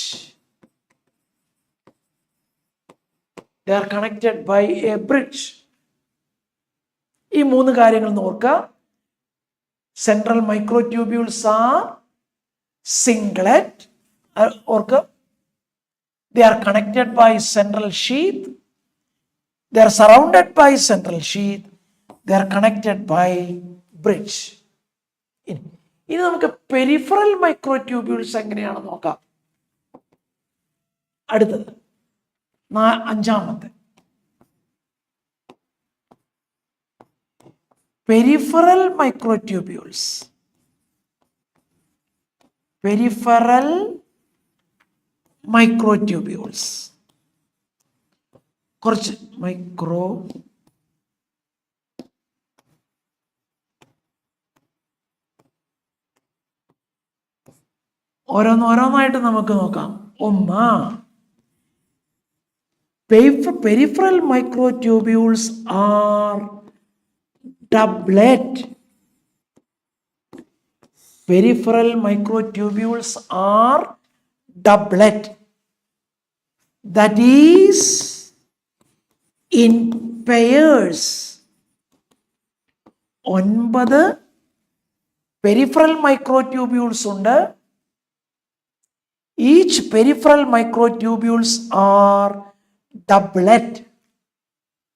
They are connected by a bridge. ഈ മൂന്ന് കാര്യങ്ങൾ നോക്കുക. Central microtubules are singlet. ഓർക്കുക, they are connected by central sheath. They are surrounded by central sheath. They are connected by bridge. ഇനി നമുക്ക് peripheral മൈക്രോട്യൂബ്യൂൾസ് എങ്ങനെയാണെന്ന് നോക്കാം. അടുത്തത് അഞ്ചാമത്തെ പെരിഫറൽ മൈക്രോട്യൂബ്യൂൾസ്. പെരിഫറൽ മൈക്രോട്യൂബ്യൂൾസ് കുറച്ച് ഓരോന്നായിട്ട് നമുക്ക് നോക്കാം. ഒന്ന്, peripheral microtubules are doublet. Peripheral microtubules are doublet. That is in pairs. 9 peripheral microtubules ഉണ്ട്. Each peripheral microtubules are doublet.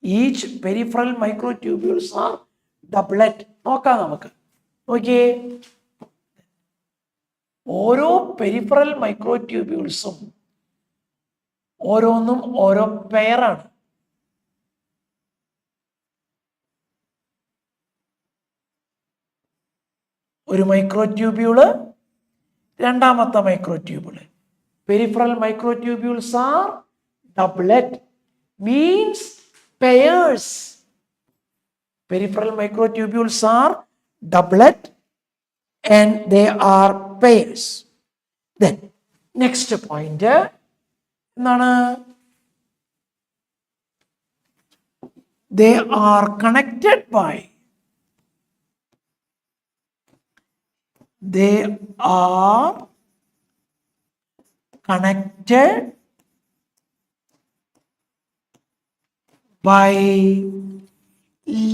Each peripheral microtubules are doublet. നോക്കാം നമുക്ക്. നോക്കിയേ, ഓരോ പെരിഫറൽ മൈക്രോട്യൂബ്യൂൾസും ഓരോന്നും ഓരോ പെയറാണ്. ഒരു മൈക്രോട്യൂബ്യൂള്, രണ്ടാമത്തെ മൈക്രോട്യൂബ്യൂള്. Peripheral microtubules are doublet, means pairs. Peripheral microtubules are doublet and they are pairs. Then next point എന്താണ്? They are connected by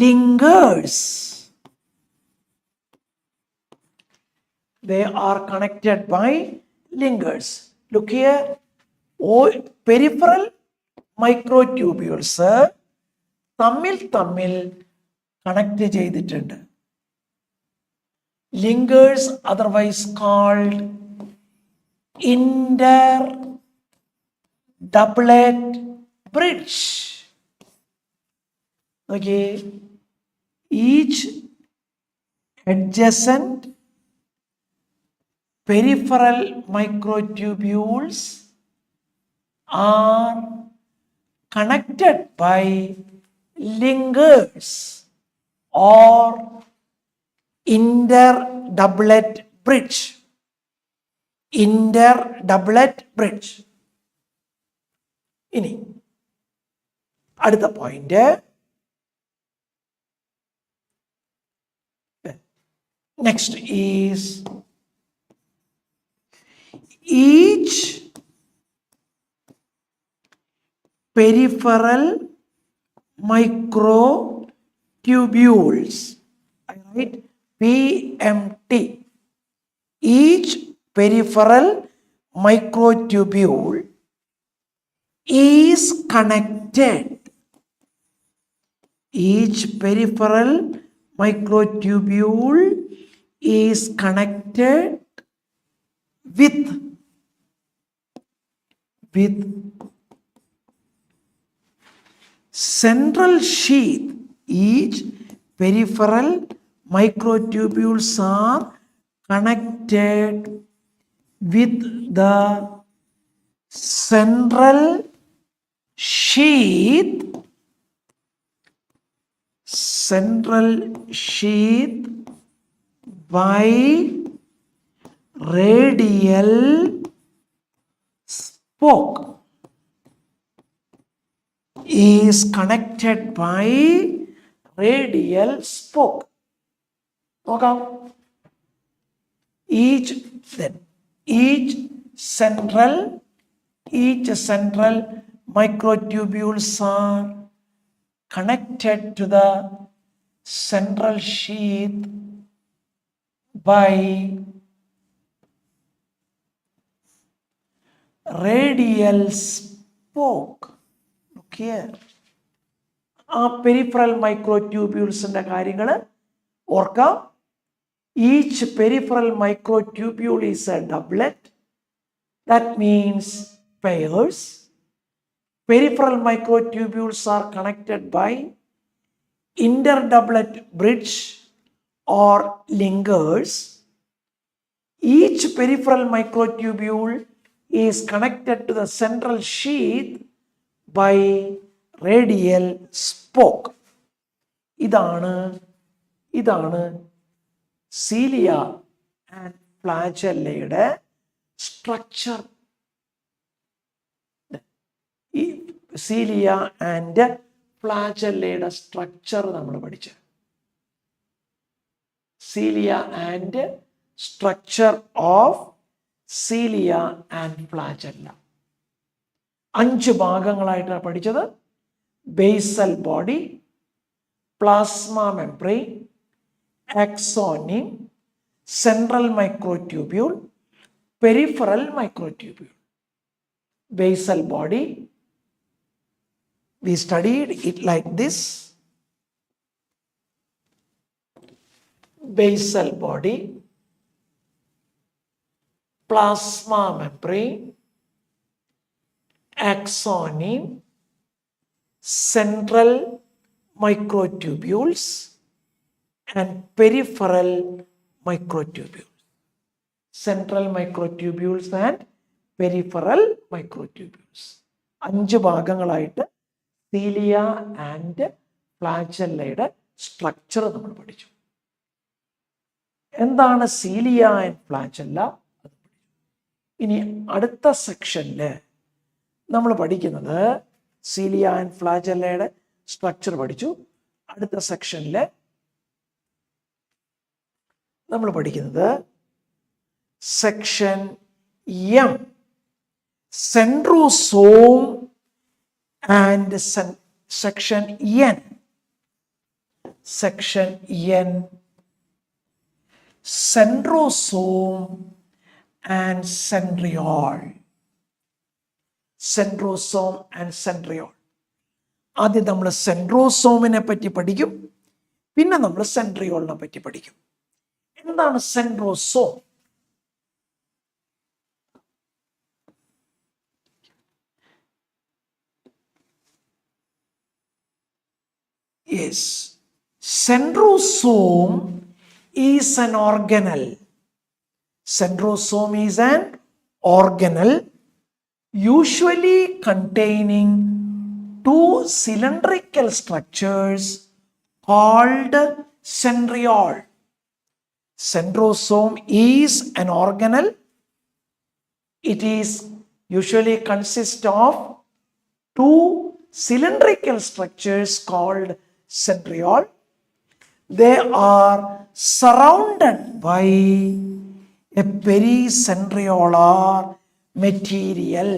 linkers. They are connected by linkers. Look here, peripheral microtubules തമ്മിൽ connect ചെയ്തിട്ടുണ്ട്. Linkers, otherwise called inter-doublet bridge. Okay, each adjacent peripheral microtubules are connected by linkers or inter-doublet bridge. Inter-doublet bridge. ഇനി അടുത്ത point, next is each peripheral microtubules, I write PMT. Each peripheral microtubule is connected. Each peripheral microtubule is connected with central sheath. Each peripheral microtubules are connected with the central sheath by radial spoke. Is connected by radial spoke. നോക്കാം. each central microtubules are connected to the central sheath by radial spoke. Look here. ആ peripheral മൈക്രോട്യൂബ്യൂൾസിന്റെ കാര്യങ്ങൾ ഓർക്കാം. Each peripheral microtubule is a doublet. That means pairs. Peripheral microtubules are connected by interdoublet bridge or linkers. Each peripheral microtubule is connected to the central sheath by radial spoke. ഇതാണ് cilia and ഫ്ലാജെല്ലയുടെ structure. ഈ cilia and ഫ്ലാജെല്ലയുടെ structure നമ്മൾ പഠിച്ചു. Cilia and structure of cilia and flagella 5 ഭാഗങ്ങളായിട്ടാണ് പഠിച്ചത്. Basal body, plasma membrane, axoneme, central microtubule, peripheral microtubule. Basal body, we studied it like this. Basal body, plasma membrane, axoneme, central microtubules and peripheral microtubules. Central microtubules and peripheral microtubules. 5 ഭാഗങ്ങളായിട്ട് cilia and ഫ്ലാജെല്ലയുടെ structure നമ്മൾ പഠിച്ചു. എന്താണ് cilia and ഫ്ലാജെല്ല? ഇനി അടുത്ത സെക്ഷനിൽ നമ്മൾ പഠിക്കുന്നത് സീലിയ ആൻഡ് ഫ്ലാജെല്ലയുടെ സ്ട്രക്ചർ പഠിച്ചു. അടുത്ത സെക്ഷനിൽ നമ്മൾ പഠിക്കുന്നത് section M, centrosome and section N. Section N, centrosome and centriole. Centrosome and centriole. ആദ്യം നമ്മൾ സെൻട്രോസോമിനെ പറ്റി പഠിക്കും, പിന്നെ നമ്മൾ സെൻട്രിയോളിനെ പറ്റി പഠിക്കും. എന്താണ് centrosome? Yes, centrosome is an organelle. Centrosome is an organelle usually containing 2 cylindrical structures called centriole. Centrosome is an organelle. It is usually consists of 2 cylindrical structures called centriole. They are surrounded by a pericentriolar material.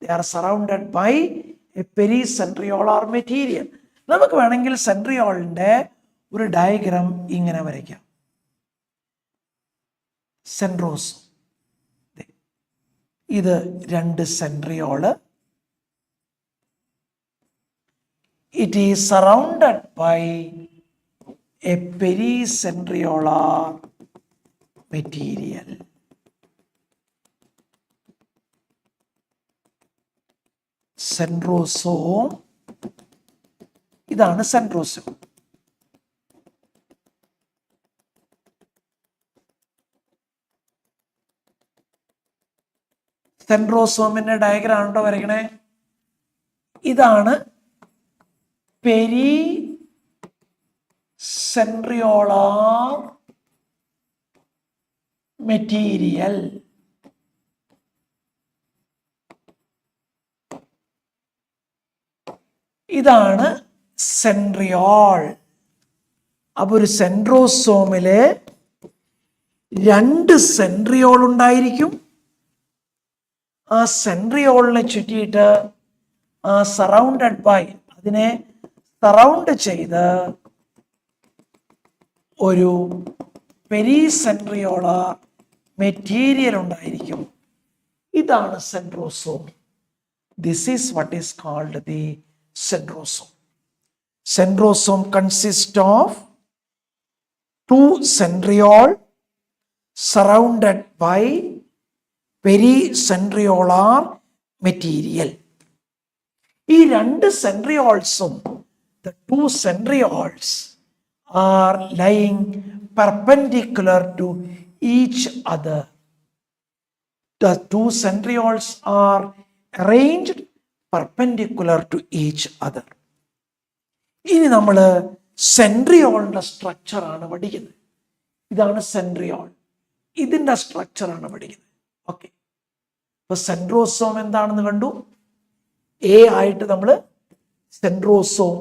They are surrounded by a pericentriolar material. നമുക്ക് വേണമെങ്കിൽ സെൻട്രിയോളിന്റെ ഒരു diagram ഇങ്ങനെ വരയ്ക്കാം. സെൻട്രോസ്, ഇത് 2 സെൻട്രിയോള്. It is surrounded by a pericentriolar material. Centrosome, ഇതാണ് centrosome. സെൻട്രോസോമിന്റെ diagram ഉണ്ടോ വരയ്ക്കണേ? ഇതാണ് pericentriolar material. ഇതാണ് സെൻട്രിയോൾ. അപ്പോൾ ഒരു സെൻട്രോസോമില് 2 സെൻട്രിയോൾ ഉണ്ടായിരിക്കും. ആ സെൻട്രിയോളിനെ ചുറ്റിയിട്ട് സറൗണ്ടഡ് ബൈ, അതിനെ സറൗണ്ട് ചെയ്ത് ഒരു പെരിസെൻട്രിയോളാർ മെറ്റീരിയൽ ഉണ്ടായിരിക്കും. ഇതാണ് centrosome. This is what is called the centrosome. Centrosome consist of 2 centriole surrounded by pericentriolar material. ഈ 2 സെൻട്രിയോൾസും, the 2 centrioles are lying perpendicular to each other. The 2 centrioles are arranged perpendicular to each other. ഇനി നമ്മൾ സെൻട്രിയോളിന്റെ structure ആണ് പഠിക്കുന്നത്. ഇതാണ് centriole. ഇതിന്റെ സ്ട്രക്ചറാണ് പഠിക്കുന്നത്. Okay, അപ്പൊ centrosome എന്താണെന്ന് കണ്ടു. എ ആയിട്ട് നമ്മൾ സെൻട്രോസോം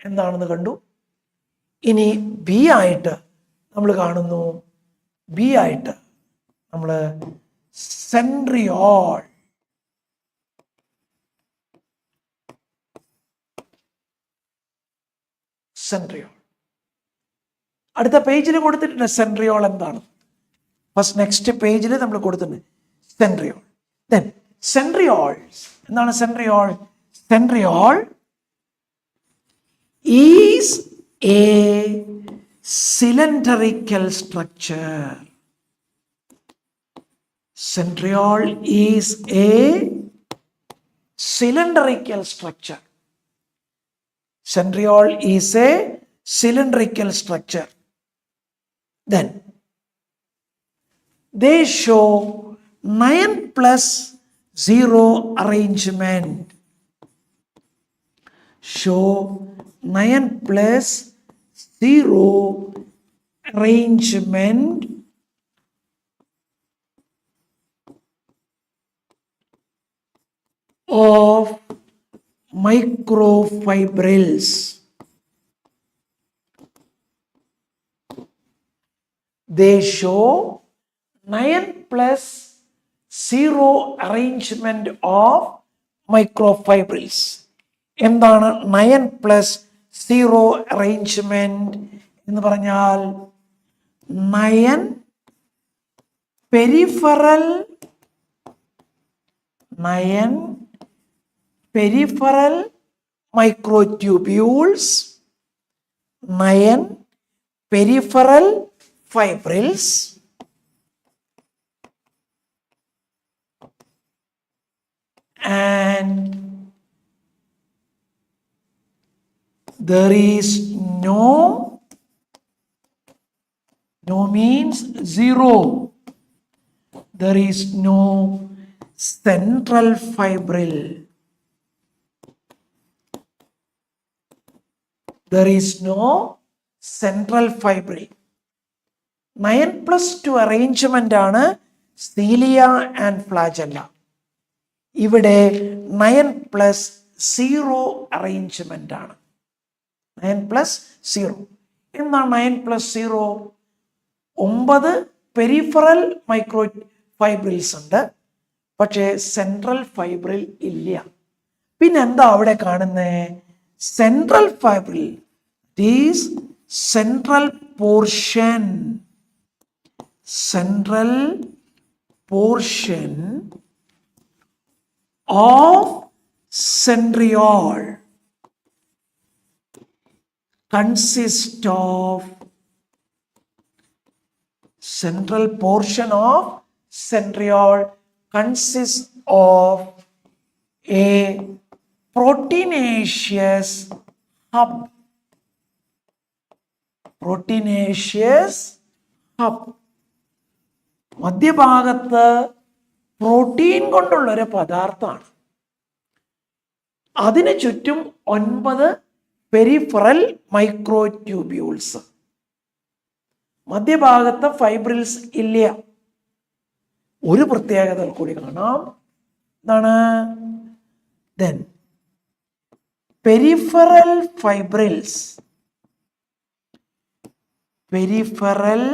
എന്താണെന്ന് കണ്ടു. ഇനി ബി ആയിട്ട് നമ്മൾ കാണുന്നു, ബി ആയിട്ട് നമ്മൾ സെൻട്രിയോൾ. സെൻട്രിയോൾ അടുത്ത പേജിൽ കൊടുത്തിട്ടുണ്ട്. സെൻട്രിയോൾ എന്താണ്? ഫസ്റ്റ് നെക്സ്റ്റ് പേജിൽ നമ്മൾ കൊടുത്തിട്ടുണ്ട് സെൻട്രിയോൾ. ദെൻ സെൻട്രിയോൾസ് എന്താണ്? Centriole, centriole is A cylindrical structure. Centriole is a cylindrical structure. Centriole is a cylindrical structure. Then they show 9+0 arrangement. Show 9+0 arrangement of microfibrils. They show 9+0 arrangement of microfibrils. എന്താണ് 9+0 arrangement എന്ന് പറഞ്ഞാൽ? 9 peripheral microtubules, 9 peripheral fibrils, and there is no means 0. There is no central fibril. There is no central fibril. 9+2 arrangement ആണ് cilia and flagella. ഇവിടെ 9+0 arrangement ആണ്. 9+0 എന്താണ് 9+0? 9 peripheral micro fibrils ഉണ്ട്, പക്ഷേ central fibril ഇല്ല. പിന്നെ എന്താ അവിടെ കാണുന്നത്? Central fibril is central portion. Central portion of centriole consists of central portion of centriole consists of a proteinaceous hub. Proteinaceous hub. മധ്യഭാഗത്ത് പ്രോട്ടീൻ കൊണ്ടുള്ളൊരു പദാർത്ഥമാണ്. അതിന് ചുറ്റും 9 പെരിഫറൽ മൈക്രോട്യൂബ്യൂൾസ്. മധ്യഭാഗത്ത് ഫൈബ്രിൽസ് ഇല്ല. ഒരു പ്രത്യേകത കൂടി കാണാം. എന്താണ്? Then peripheral fibrils peripheral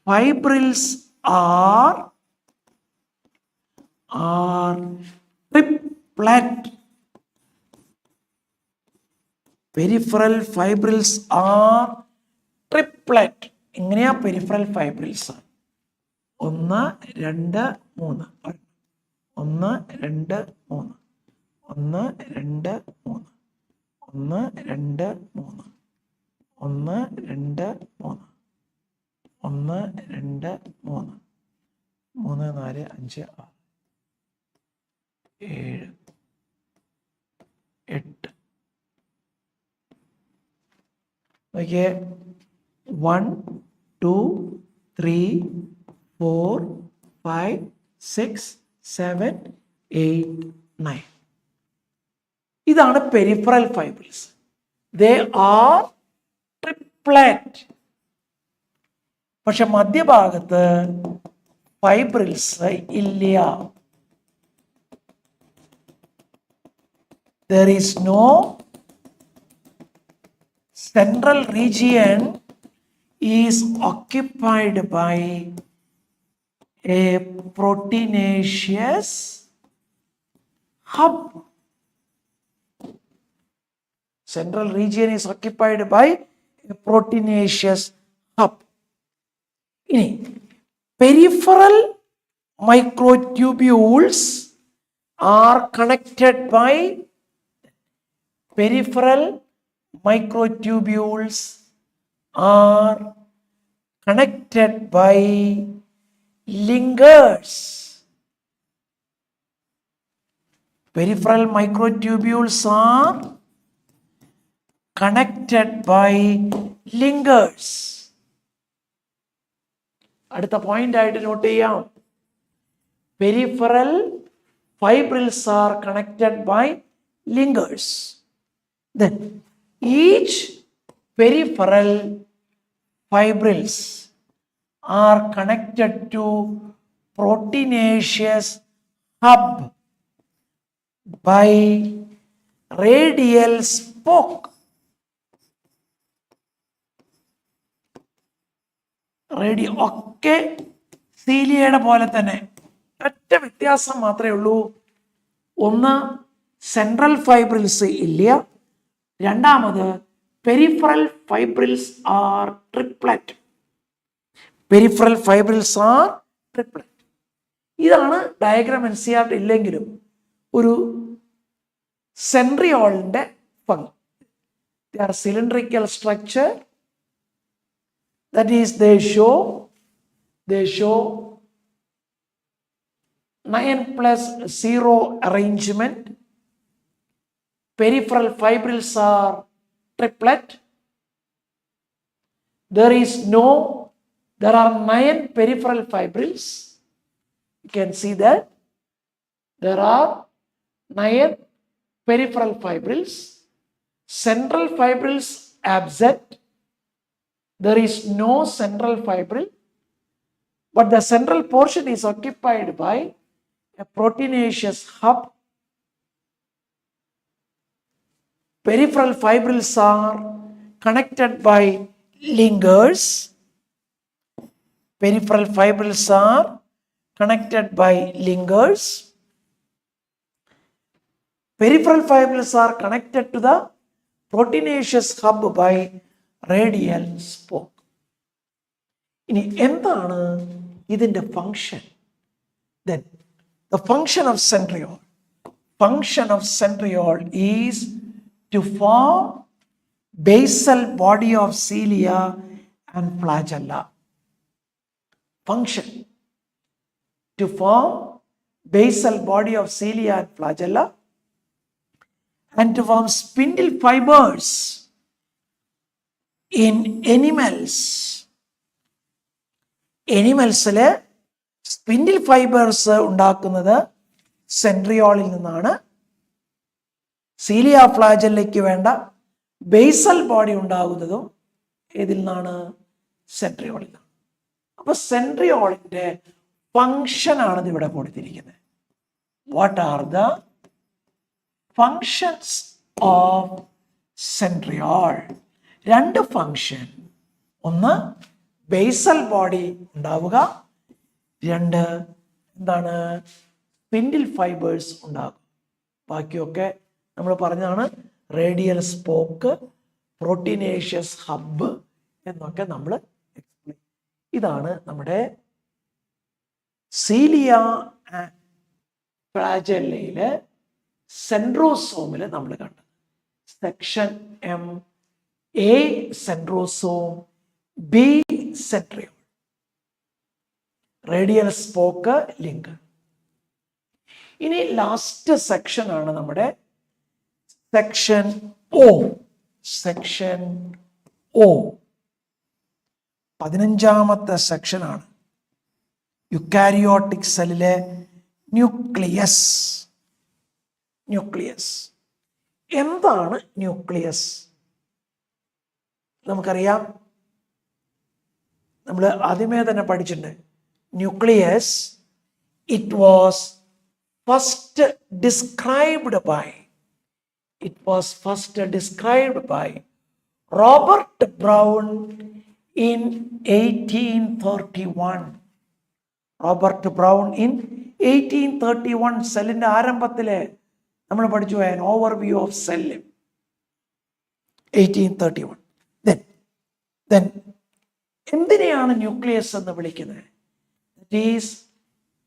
fibrils are triplet. Peripheral fibrils are triplet. എങ്ങനെയാ പെരിഫറൽ ഫൈബ്രിൽസ്? 1 2 3 1 2 3 1 2 3 1 2 3 1 2 3 1 2 3 3 4 5 6 7 8. നോക്കിയേ 1 2 3 4 5 6 7 8 9. ഇതാണ് peripheral fibrils. They are triplet. പക്ഷെ മധ്യഭാഗത്ത് ഫൈബ്രിൽസ് ഇല്ല. There is no central region is occupied by a proteinaceous hub. Central region is occupied by a proteinaceous hub. ഇനി peripheral microtubules are connected by peripheral microtubules are connected by linkers. Peripheral microtubules are connected by linkers. അടുത്ത point ആയിട്ട് not ചെയ്യാം. Peripheral fibrils are connected by linkers. Then each peripheral fibrils are connected to proteinaceous hub by radial spoke. ഒക്കെ സീലിയയുടെ പോലെ തന്നെ. ഒറ്റ വ്യത്യാസം മാത്രമേ ഉള്ളൂ. ഒന്ന്, സെൻട്രൽ ഫൈബ്രിൽസ് ഇല്ല. രണ്ടാമത്, peripheral fibrils are triplet. Peripheral fibrils are triplet. ഇതാണ് ഡയഗ്രാം NCERT ഇല്ലെങ്കിലും ഒരു സെൻട്രിയോളിന്റെ ഭംഗി. They are cylindrical structure. That is, they show 9+0 arrangement. Peripheral fibrils are triplet. There are 9 peripheral fibrils. You can see that there are 9 peripheral fibrils. Central fibrils absent. There is no central fibril, but the central portion is occupied by a proteinaceous hub. Peripheral fibrils are connected by linkers. Peripheral fibrils are connected by linkers. Peripheral fibrils are connected to the proteinaceous hub by radial spoke. ഇനി എന്താണ് ഇതിന്റെ function? Then the function of centriole is to form basal body of cilia and flagella. Function to form basal body of cilia and flagella, and to form spindle fibers in animals. Animalsile spindle fibers ഉണ്ടാക്കുന്നത് സെൻട്രിയോളിൽ നിന്നാണ്. Cilia ഫ്ലാജല്ലയ്ക്ക് വേണ്ട basal body ഉണ്ടാകുന്നതും ഏതിൽ നിന്നാണ്? സെൻട്രിയോളിൽ നിന്നാണ്. അപ്പൊ സെൻട്രിയോളിന്റെ function ആണ് ഇവിടെ കൊടുത്തിരിക്കുന്നത്. What are the functions of centriole? രണ്ട് ഫങ്ഷൻ, ഒന്ന് ബേസൽ ബോഡി ഉണ്ടാവുക, രണ്ട് എന്താണ് സ്പിൻഡിൽ ഫൈബേഴ്സ് ഉണ്ടാകും. ബാക്കിയൊക്കെ നമ്മൾ പറഞ്ഞതാണ്. റേഡിയൽ സ്പോക്ക്, പ്രോട്ടീനേഷ്യസ് ഹബ്ബ് എന്നൊക്കെ നമ്മൾ എക്സ്പ്ലെയിൻ. ഇതാണ് നമ്മുടെ സീലിയ ഫ്ലാജെല്ലയിലെ സെൻട്രോസോമിൽ നമ്മൾ കണ്ടത്. Section M, A centrosome, B centriole, radial spoke, link. ഇനി ലാസ്റ്റ് സെക്ഷൻ ആണ് നമ്മുടെ സെക്ഷൻ ഒ. സെക്ഷൻ ഒ 15ാമത്തെ സെക്ഷനാണ്. യുക്കാരിയോട്ടിക് സെല്ലിലെ ന്യൂക്ലിയസ്. ന്യൂക്ലിയസ് എന്താണ്? ന്യൂക്ലിയസ് നമുക്കറിയാം, നമ്മൾ ആദ്യമേ തന്നെ പഠിച്ചിട്ടുണ്ട്. Nucleus it was first described by Robert Brown in 1831. Robert Brown in 1831. സെല്ലിന്റെ ആരംഭത്തില് നമ്മൾ പഠിച്ചു an overview of cell 1831. then എന്തിനെയാണ് ന്യൂക്ലിയസ് എന്ന് വിളിക്കുന്നത്? That is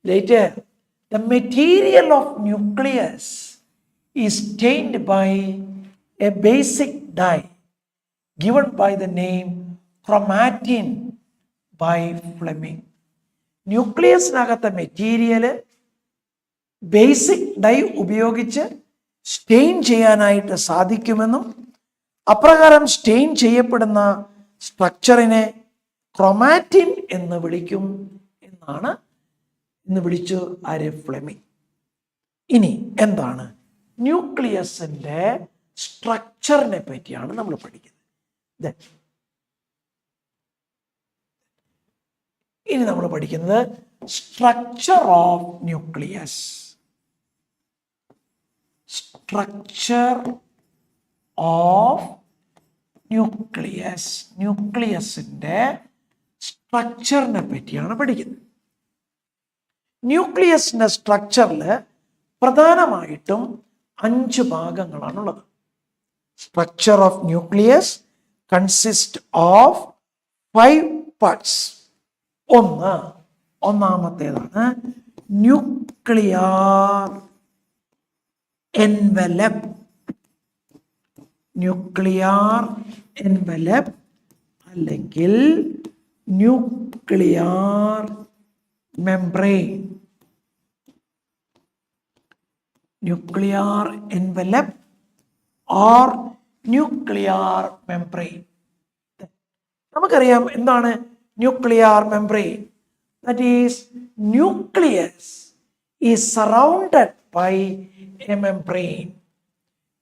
later the material of nucleus is stained by a basic dye given by the name chromatin by Fleming. ന്യൂക്ലിയസിനകത്തെ material basic dye ഉപയോഗിച്ച് stain ചെയ്യാനായിട്ട് സാധിക്കുമെന്നും അപ്രകാരം സ്റ്റെയിൻ ചെയ്യപ്പെടുന്ന സ്ട്രക്ചറിനെ chromatin എന്ന് വിളിക്കും എന്നാണ് ഇന്ന് വിളിച്ചു ആര്? ഫ്ലെമിംഗ്. ഇനി എന്താണ് ന്യൂക്ലിയസിന്റെ സ്ട്രക്ചറിനെ പറ്റിയാണ് നമ്മൾ പഠിക്കുന്നത്. ഇനി നമ്മൾ പഠിക്കുന്നത് structure of nucleus. Structure of nucleus. ന്യൂക്ലിയസിന്റെ സ്ട്രക്ചറിനെ പറ്റിയാണ് പഠിക്കുന്നത്. ന്യൂക്ലിയസിന്റെ സ്ട്രക്ചറിൽ പ്രധാനമായിട്ടും 5 ഭാഗങ്ങളാണുള്ളത്. Structure of nucleus consist of 5 parts. ഒന്നാമത്തേതാണ് ന്യൂക്ലിയർ എൻവലപ്പ്. ന്യൂക്ലിയർ എൻവലപ്പ് അല്ലെങ്കിൽ nuclear membrane. Nuclear envelope or nuclear membrane. നമുക്കറിയാം എന്താണ് nuclear membrane. That is, nucleus is surrounded by a membrane.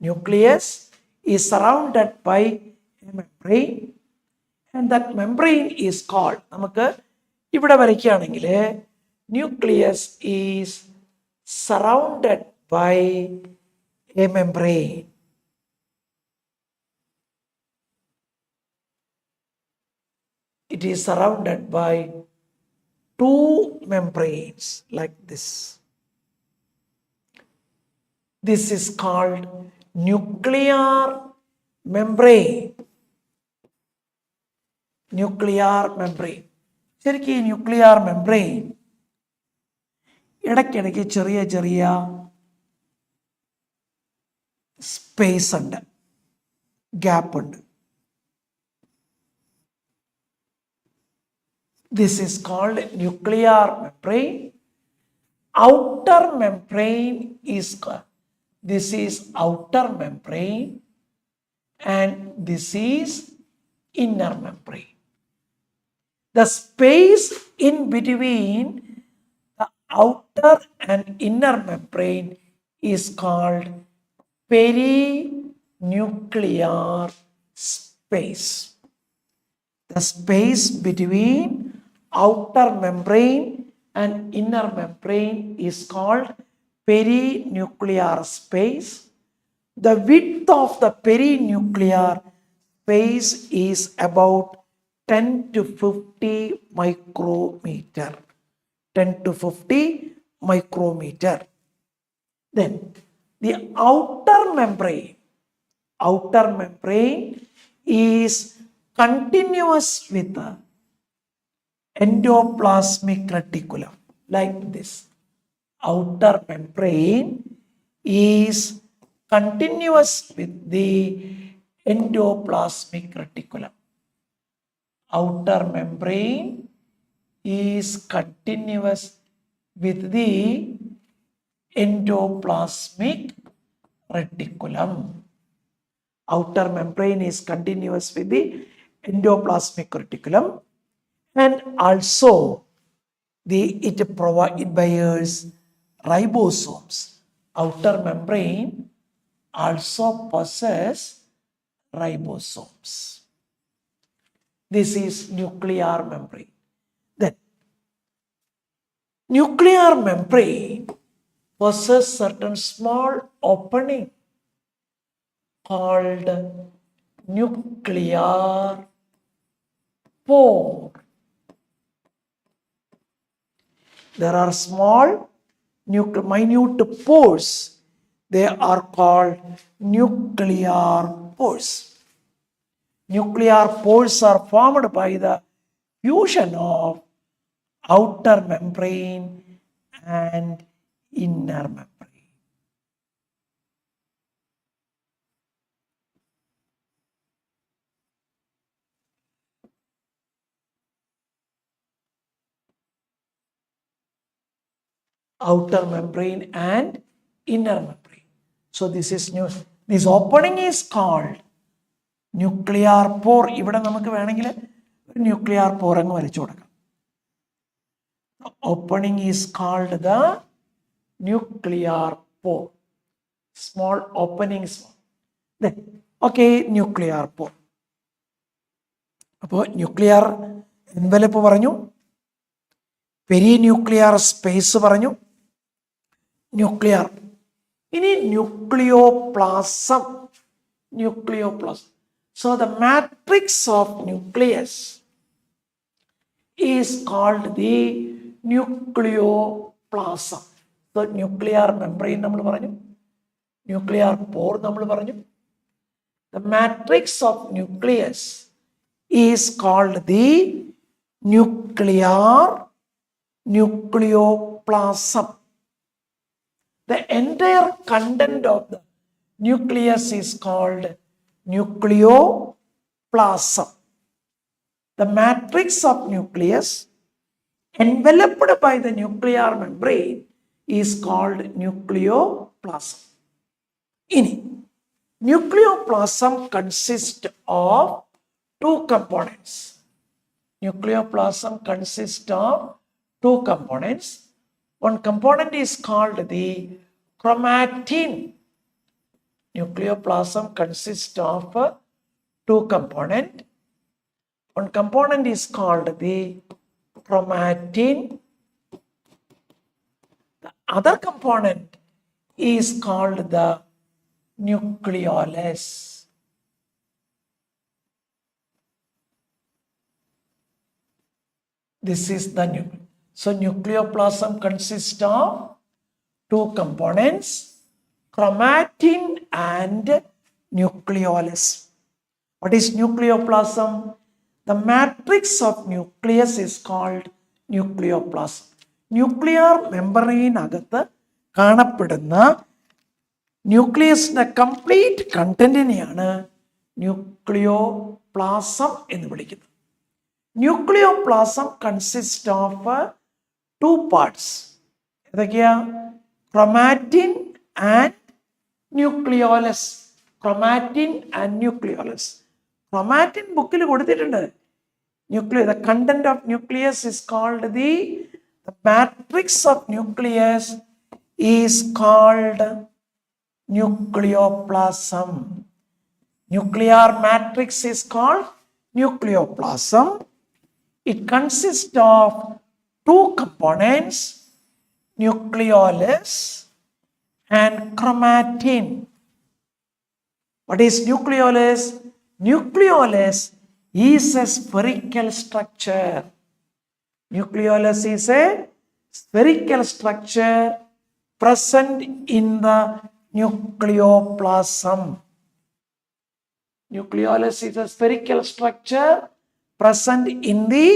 Nucleus is surrounded by a membrane and that membrane is called, നമുക്ക് ഇവിടെ വരയ്ക്കുകയാണെങ്കിൽ nucleus is surrounded by a membrane. It is surrounded by 2 membranes like this. This is called nuclear membrane. Nuclear membrane. ശരിക്കും ഈ nuclear membrane ഇടയ്ക്കിടയ്ക്ക് ചെറിയ ചെറിയ space ഉണ്ട്, gap ഉണ്ട്. This is called nuclear membrane. Outer membrane is called, this is outer membrane and this is inner membrane. The space in between the outer and inner membrane is called perinuclear space. The space between outer membrane and inner membrane is called perinuclear space. The width of the perinuclear space is about 10 to 50 micrometer. 10 to 50 micrometer. Then the outer membrane is continuous with the endoplasmic reticulum, like this. Outer membrane is continuous with the endoplasmic reticulum. Outer membrane is continuous with the endoplasmic reticulum. Outer membrane is continuous with the endoplasmic reticulum, and also it bears ribosomes. Outer membrane also possesses ribosomes. This is nuclear membrane. Then nuclear membrane possesses certain small opening called nuclear pore. There are small minute pores. They are called nuclear pores. Nuclear pores are formed by the fusion of outer membrane and inner membrane. Outer membrane and inner membrane. So this is new. This opening is called nuclear pore. ഇവിടെ നമുക്ക് വേണമെങ്കിൽ nuclear pore അങ്ങ് വരച്ചു കൊടുക്കാം. Opening is called the nuclear pore. Small openings. Then, okay, nuclear pore. അപ്പോൾ nuclear envelope പറഞ്ഞു, perinuclear space പറഞ്ഞു, nuclear. ഇനി nucleoplasm. So the matrix of nucleus is called the nucleoplasm. So nuclear membrane നമ്മൾ പറഞ്ഞു, nuclear pore നമ്മൾ പറഞ്ഞു. The matrix of nucleus is called the nucleoplasm. The entire content of the nucleus is called nucleoplasm. The matrix of nucleus enveloped by the nuclear membrane is called nucleoplasm. Nucleoplasm consists of two components. Nucleoplasm consists of two components. One component is called the chromatin. Nucleoplasm consists of two components. One component is called the chromatin. The other component is called the nucleolus. This is the nucleus. So nucleoplasm consists of two components, chromatin and nucleolus. What is nucleoplasm? The matrix of nucleus is called nucleoplasm. Nuclear membrane അകത്ത് കാണപ്പെടുന്ന ന്യൂക്ലിയസിന്റെ complete കണ്ടന്റിനെയാണ് nucleoplasm എന്ന് വിളിക്കുന്നത്. Nucleoplasm consists of two parts. ഏതൊക്കെയാ? chromatin and nucleolus. Chromatin and nucleolus. Chromatin bookil കൊടുത്തിട്ടുണ്ട്. The content of nucleus is called the matrix of nucleus is called nucleoplasm. Nuclear matrix is called nucleoplasm. It consists of two components, nucleolus and chromatin. What is nucleolus? nucleolus is a spherical structure. Nucleolus is a spherical structure present in the nucleoplasm. Nucleolus is a spherical structure present in the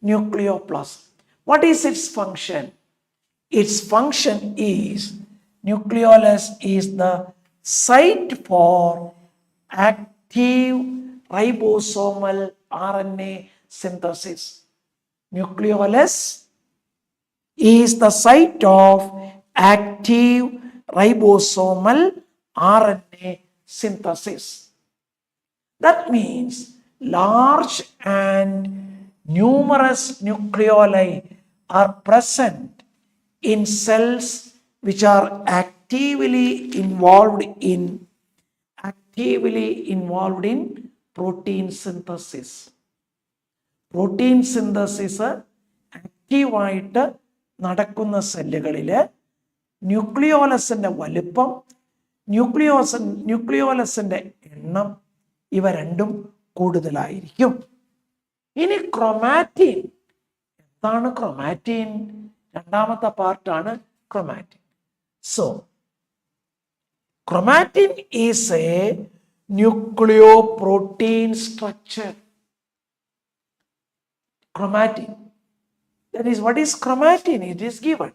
nucleoplasm. What is its function? Its function is, nucleolus is the site for active ribosomal RNA synthesis. Nucleolus is the site of active ribosomal RNA synthesis. That means large and numerous nucleoli are present in cells which are actively involved in protein synthesis. Protein synthesis ആക്റ്റീവായിട്ട് നടക്കുന്ന സെല്ലുകളിൽ ന്യൂക്ലിയോലസിൻ്റെ വലിപ്പം, ന്യൂക്ലിയോലസിൻ്റെ എണ്ണം ഇവ രണ്ടും കൂടുതലായിരിക്കും. ഇനി chromatin എന്താണ്? ക്രൊമാറ്റിൻ രണ്ടാമത്തെ പാർട്ടാണ് chromatin. So chromatin is a nucleoprotein structure. Chromatin. That is, what is chromatin? It is given.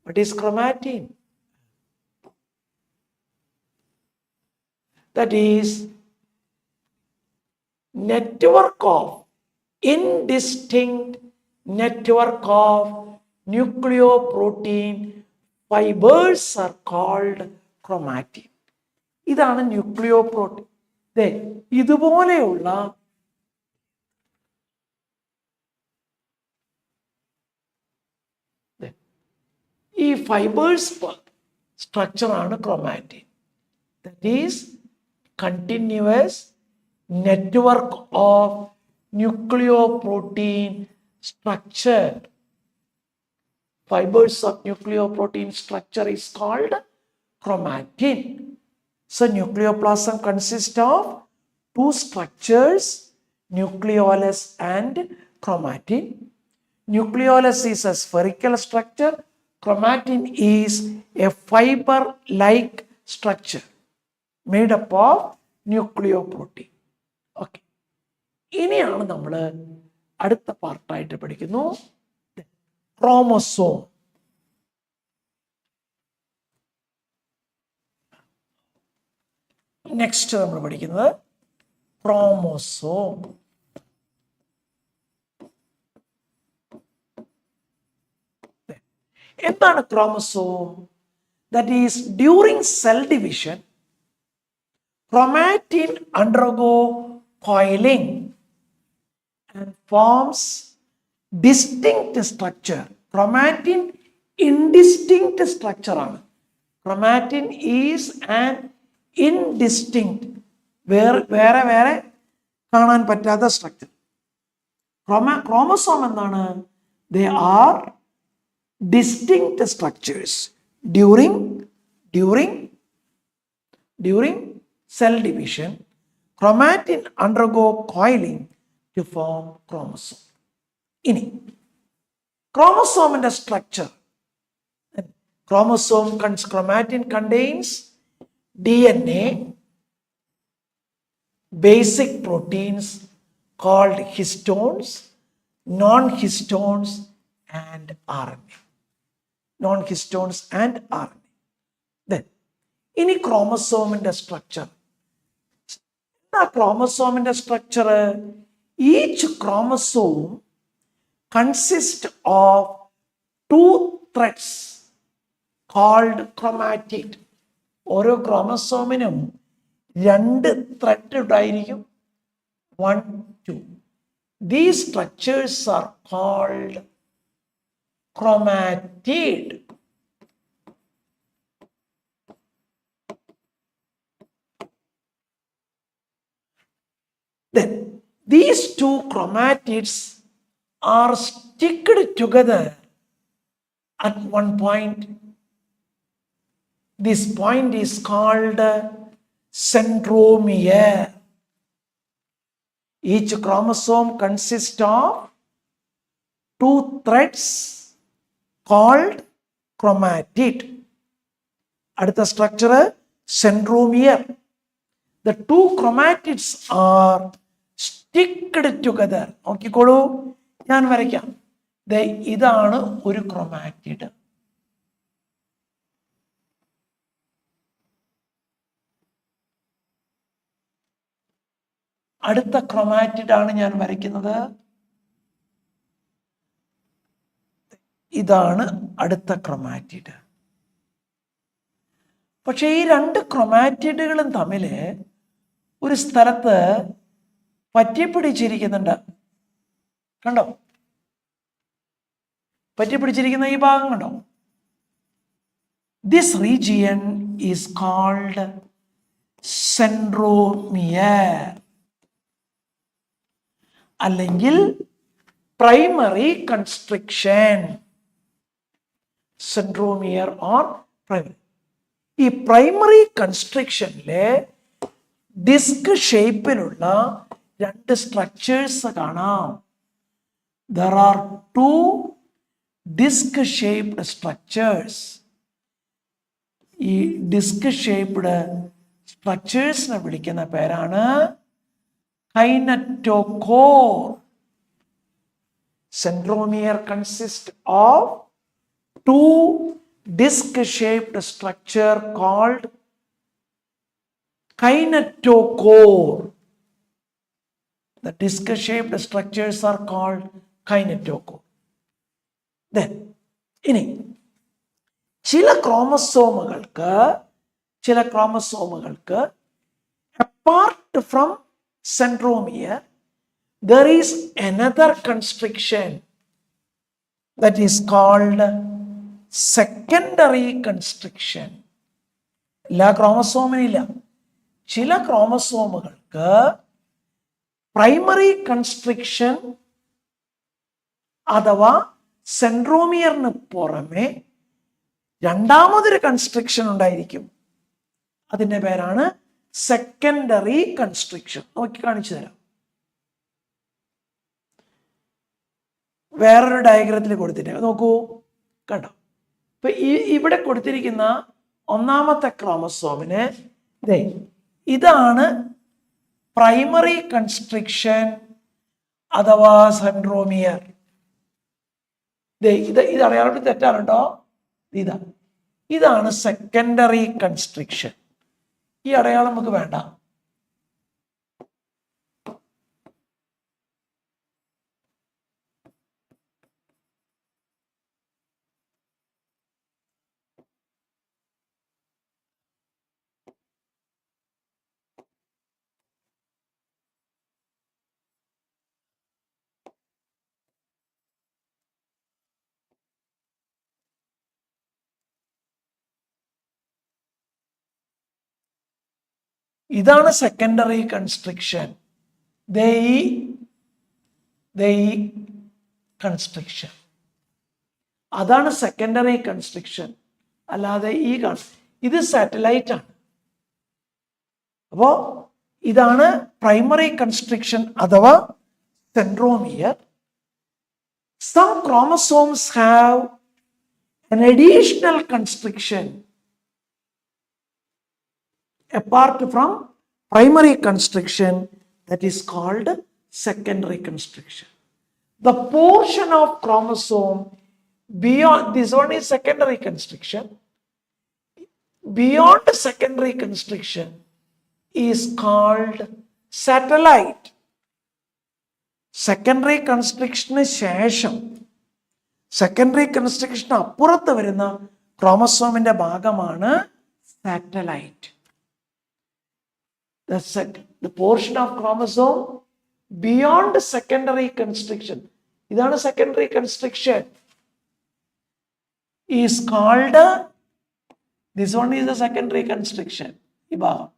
What is chromatin? That is indistinct network of nucleoprotein fibers are called chromatin. ഇതാണ് nucleoprotein. ഇതുപോലെയുള്ള ഈ fibres സ്ട്രക്ചറാണ് chromatin. That is continuous network of nucleoprotein structure. Fibers of nucleoprotein structure is called chromatin. So nucleoplasm consists of two structures, nucleolus and chromatin. Nucleolus is a spherical structure. Chromatin is a fiber-like structure made up of nucleoprotein. Okay. ഇനിയാണ് നമ്മൾ അടുത്ത പാർട്ടായിട്ട് പഠിക്കുന്നു chromosome. Next നമ്മൾ പഠിക്കുന്നത് chromosome. എന്താണ് chromosome? That is during cell division chromatin undergo coiling and forms distinct structure. Chromatin indistinct structure ആണ്. Chromatin is an indistinct, വേറെ കാണാൻ പറ്റാത്ത സ്ട്രക്ചർ. ക്രോമസോം എന്താണ്? They are distinct structures during cell division. Chromatin undergo coiling to form chromosome. ഇനി ക്രോമസോമിന്റെ structure. Chromatin contains DNA, basic proteins called histones, non-histones and RNA. Non-histones and RNA. Then ഇനി ക്രോമസോമിന്റെ structure. ക്രോമസോമിന്റെ structure, each chromosome consist of 2 threads called chromatid. ഓരോ ക്രോമസോമിനും 2 thread ഉണ്ടായിരിക്കും. 1, 2. These structures are called chromatid. Then these 2 chromatids are sticked together at one point. This point is called centromere. Each chromosome consists of 2 threads called chromatid. അടുത്ത structure centromere. The 2 chromatids are sticked together. നോക്കിക്കോളൂ, ഞാൻ വരയ്ക്കാം. ഇതാണ് ഒരു chromatid. അടുത്ത chromatid ആണ് ഞാൻ വരയ്ക്കുന്നത്. ഇതാണ് അടുത്ത ക്രോമാറ്റിഡ്. പക്ഷെ ഈ 2 ക്രോമാറ്റിഡുകളും തമ്മിൽ ഒരു സ്ഥലത്ത് പറ്റിപ്പിടിച്ചിരിക്കുന്നുണ്ട്. കണ്ടോ? പറ്റിപ്പിടിച്ചിരിക്കുന്ന ഈ ഭാഗം കണ്ടോ? This region is called centromere അല്ലെങ്കിൽ primary constriction. Centromere or primary. ഈ പ്രൈമറി കൺസ്ട്രിക്ഷനിലെ ഡിസ്ക് ഷേപ്പിലുള്ള 2 സ്ട്രക്ചേഴ്സ് കാണാം. There are 2 disc shaped structures. ഈ ഡിസ്ക് ഷേപ്ഡ് സ്ട്രക്ചേഴ്സിനെ വിളിക്കുന്ന പേരാണ് കൈനറ്റോകോർ. Centromere consists of 2 disc-shaped structure called kinetochore. The disc-shaped structures are called kinetochore. Then, ഇനി ചില ക്രോമസോമുകൾക്ക് apart from centromere there is another constriction that is called secondary constriction. എല്ലാ ക്രോമസോമിനില്ല. ചില ക്രോമസോമുകൾക്ക് primary constriction അഥവാ സെൻട്രോമിയറിന് പുറമെ രണ്ടാമതൊരു കൺസ്ട്രിക്ഷൻ ഉണ്ടായിരിക്കും. അതിൻ്റെ പേരാണ് സെക്കൻഡറി കൺസ്ട്രിക്ഷൻ. നോക്കി കാണിച്ചു തരാം. വേറൊരു ഡയഗ്രത്തിൽ കൊടുത്തിട്ട് നോക്കൂ, കണ്ടോ? ഇപ്പൊ ഇവിടെ കൊടുത്തിരിക്കുന്ന ഒന്നാമത്തെ ക്രോമസോമിന് ഇതാണ് പ്രൈമറി കൺസ്ട്രിക്ഷൻ അഥവാ സെൻട്രോമിയർ. ഇത് അടയാളം തെറ്റാറുണ്ടോ? ഇതാണ് സെക്കൻഡറി കൺസ്ട്രിക്ഷൻ. ഈ അടയാളം നമുക്ക് വേണ്ട. ഇതാണ് സെക്കൻഡറി കൺസ്ട്രിക്ഷൻ. കൺസ്ട്രിക്ഷൻ അതാണ് സെക്കൻഡറി കൺസ്ട്രിക്ഷൻ. അല്ലാതെ ഇത് സാറ്റലൈറ്റ് ആണ്. അപ്പോ ഇതാണ് പ്രൈമറി കൺസ്ട്രിക്ഷൻ അഥവാ centromere. Some chromosomes have an additional constriction apart from primary constriction that is called secondary constriction. The portion of chromosome beyond this one is secondary constriction. Beyond secondary constriction is called satellite. Secondary constriction ശേഷം secondary constriction അപ്പുറത്ത് വരുന്ന ക്രോമസോമിന്റെ ഭാഗമാണ് satellite. The portion of chromosome beyond secondary constriction, ഇതാണ് secondary constriction, is called, this one is the secondary constriction. ഈ ഭാഗം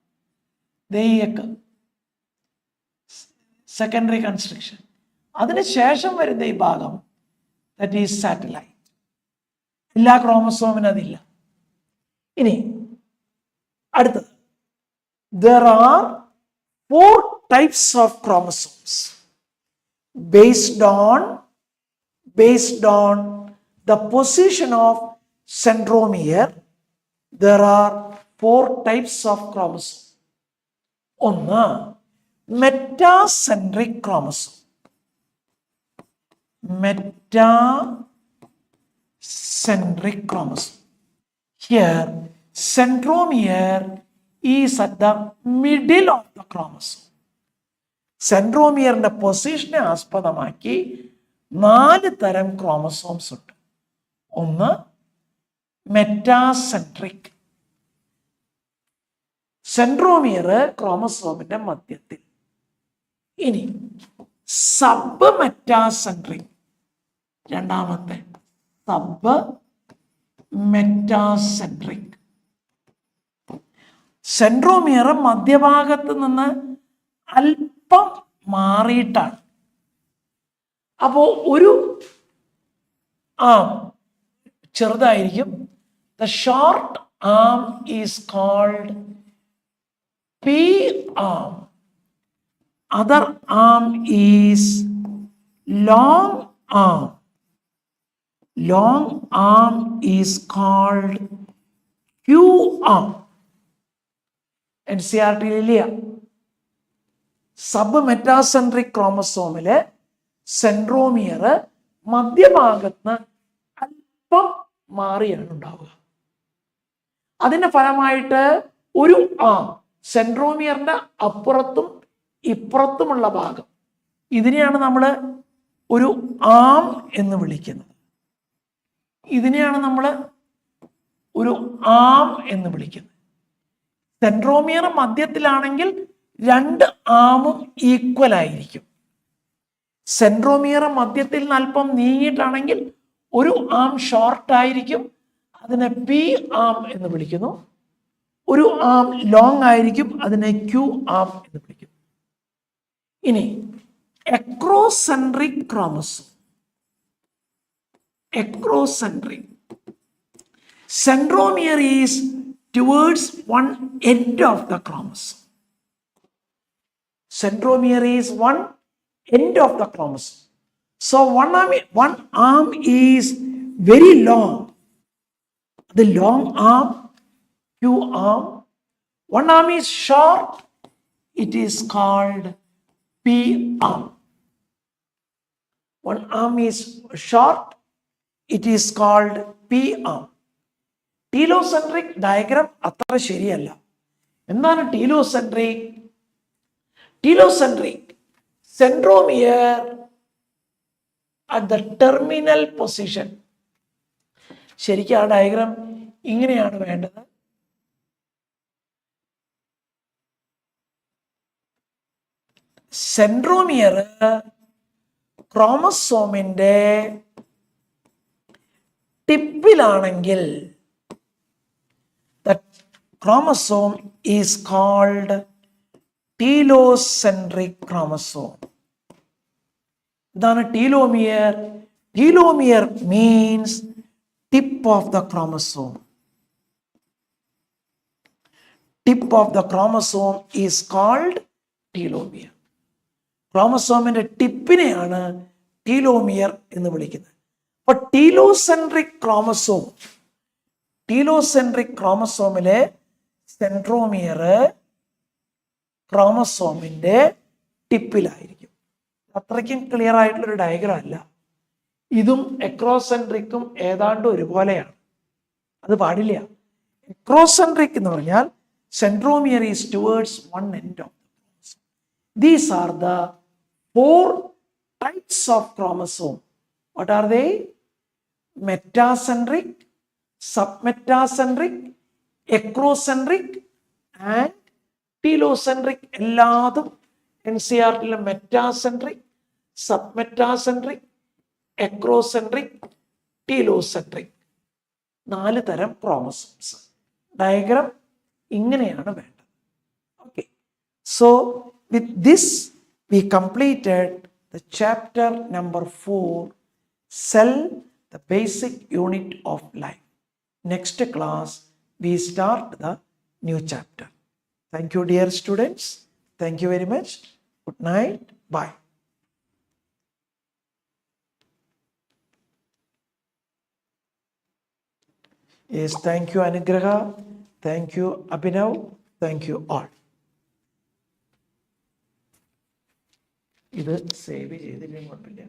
secondary constriction. അതിന് ശേഷം വരുന്ന ഈ ഭാഗം that is satellite. എല്ലാ ക്രോമസോമിനും അതില്ല. ഇനി അടുത്തത്, there are 4 types of chromosomes based on the position of centromere. There are 4 types of chromosomes. ഒന്ന് metacentric chromosome. Metacentric chromosome. Here, centromere is at the middle of the chromosome. സെൻട്രോമിയറിന്റെ പൊസിഷനെ ആസ്പദമാക്കി 4 തരം chromosomes ഉണ്ട്. ഒന്ന് metacentric. Centromere ക്രോമസോമിന്റെ മധ്യത്തിൽ. ഇനി sub metacentric, രണ്ടാമത്തെ sub metacentric. Centromere മധ്യഭാഗത്ത് നിന്ന് അല്പം മാറിയിട്ടാണ്. അപ്പോ ഒരു ആം ചെറുതായിരിക്കും. The short arm is called P arm. Other arm is long arm. Long arm is called Q arm. NCERT ഇല്ല. സബ് മെറ്റാസെൻട്രിക് ക്രോമസോമില് സെൻട്രോമിയർ മധ്യഭാഗത്ത് അല്പം മാറിയാണ് ഉണ്ടാവുക. അതിന്റെ ഫലമായിട്ട് ഒരു ആം, സെൻട്രോമിയറിന്റെ അപ്പുറത്തും ഇപ്പുറത്തുമുള്ള ഭാഗം, ഇതിനെയാണ് നമ്മൾ ഒരു ആം എന്ന് വിളിക്കുന്നത്. ഇതിനെയാണ് നമ്മൾ ഒരു ആം എന്ന് വിളിക്കുന്നത്. സെൻട്രോമിയർ മധ്യത്തിലാണെങ്കിൽ 2 ആമും ഈക്വൽ ആയിരിക്കും. സെൻട്രോമിയർ മധ്യത്തിൽ നിന്ന് അല്പം നീങ്ങിയിട്ടാണെങ്കിൽ ഒരു ആം ഷോർട്ട് ആയിരിക്കും. അതിനെ പി ആം എന്ന് വിളിക്കുന്നു. ഒരു ആം ലോങ് ആയിരിക്കും. അതിനെ ക്യൂ ആം എന്ന് വിളിക്കുന്നു. ഇനി എക്രോസെൻട്രിക് chromosome. എക്രോസെൻട്രിക്. Centromere is towards one end of the chromosome. Centromere is one end of the chromosome. So one arm is very long. The long arm, Q arm. One arm is short. It is called P arm. One arm is short. It is called P arm. Telocentric diagram അത്ര ശരിയല്ല. എന്താണ് telocentric? Telocentric centromere at the terminal position. ശരിക്കും ആ diagram ഇങ്ങനെയാണ് വേണ്ടത്. Centromere ക്രോമസോമിന്റെ ടിപ്പിലാണെങ്കിൽ the chromosome is called telocentric chromosome. Then telomere. Telomere means tip of the chromosome. Tip of the chromosome is called telomere. ക്രോമസോമിന്റെ ടിപ്പിനെയാണ് ടീലോമിയർ എന്ന് വിളിക്കുന്നത്. അപ്പൊ ടീലോസെൻട്രിക് ക്രോമസോം, ടീലോസെൻട്രിക് ക്രോമസോമിലെ സെൻട്രോമിയർ ക്രോമസോമിന്റെ ടിപ്പിലായിരിക്കും. അത്രയ്ക്കും ക്ലിയർ ആയിട്ടുള്ളൊരു ഡയഗ്രാം അല്ല. ഇതും എക്രോസെൻട്രിക്കും ഏതാണ്ട് ഒരുപോലെയാണ്. അത് പാടില്ല. എക്രോസെൻട്രിക് എന്ന് പറഞ്ഞാൽ centromere is towards one end of the chromosome. These are the 4 types of chromosome. What are they? Metacentric, submetacentric, acrocentric and telocentric. എല്ലാതും NCERTയിലെ metacentric, submetacentric, acrocentric, telocentric 4 തരം ക്രോമസോംസ്. ഡയഗ്രാം ഇങ്ങനെയാണ് വേണ്ടത്. Okay, so with this we completed the chapter number 4, Cell, the basic unit of life. Next class, we start the new chapter. Thank you, dear students. Thank you very much. Good night. Bye. Yes, thank you, Anugraha. Thank you, Abhinav. Thank you all. ഇത് save ചെയ്തില്ലെങ്കിൽ കുഴപ്പമില്ല.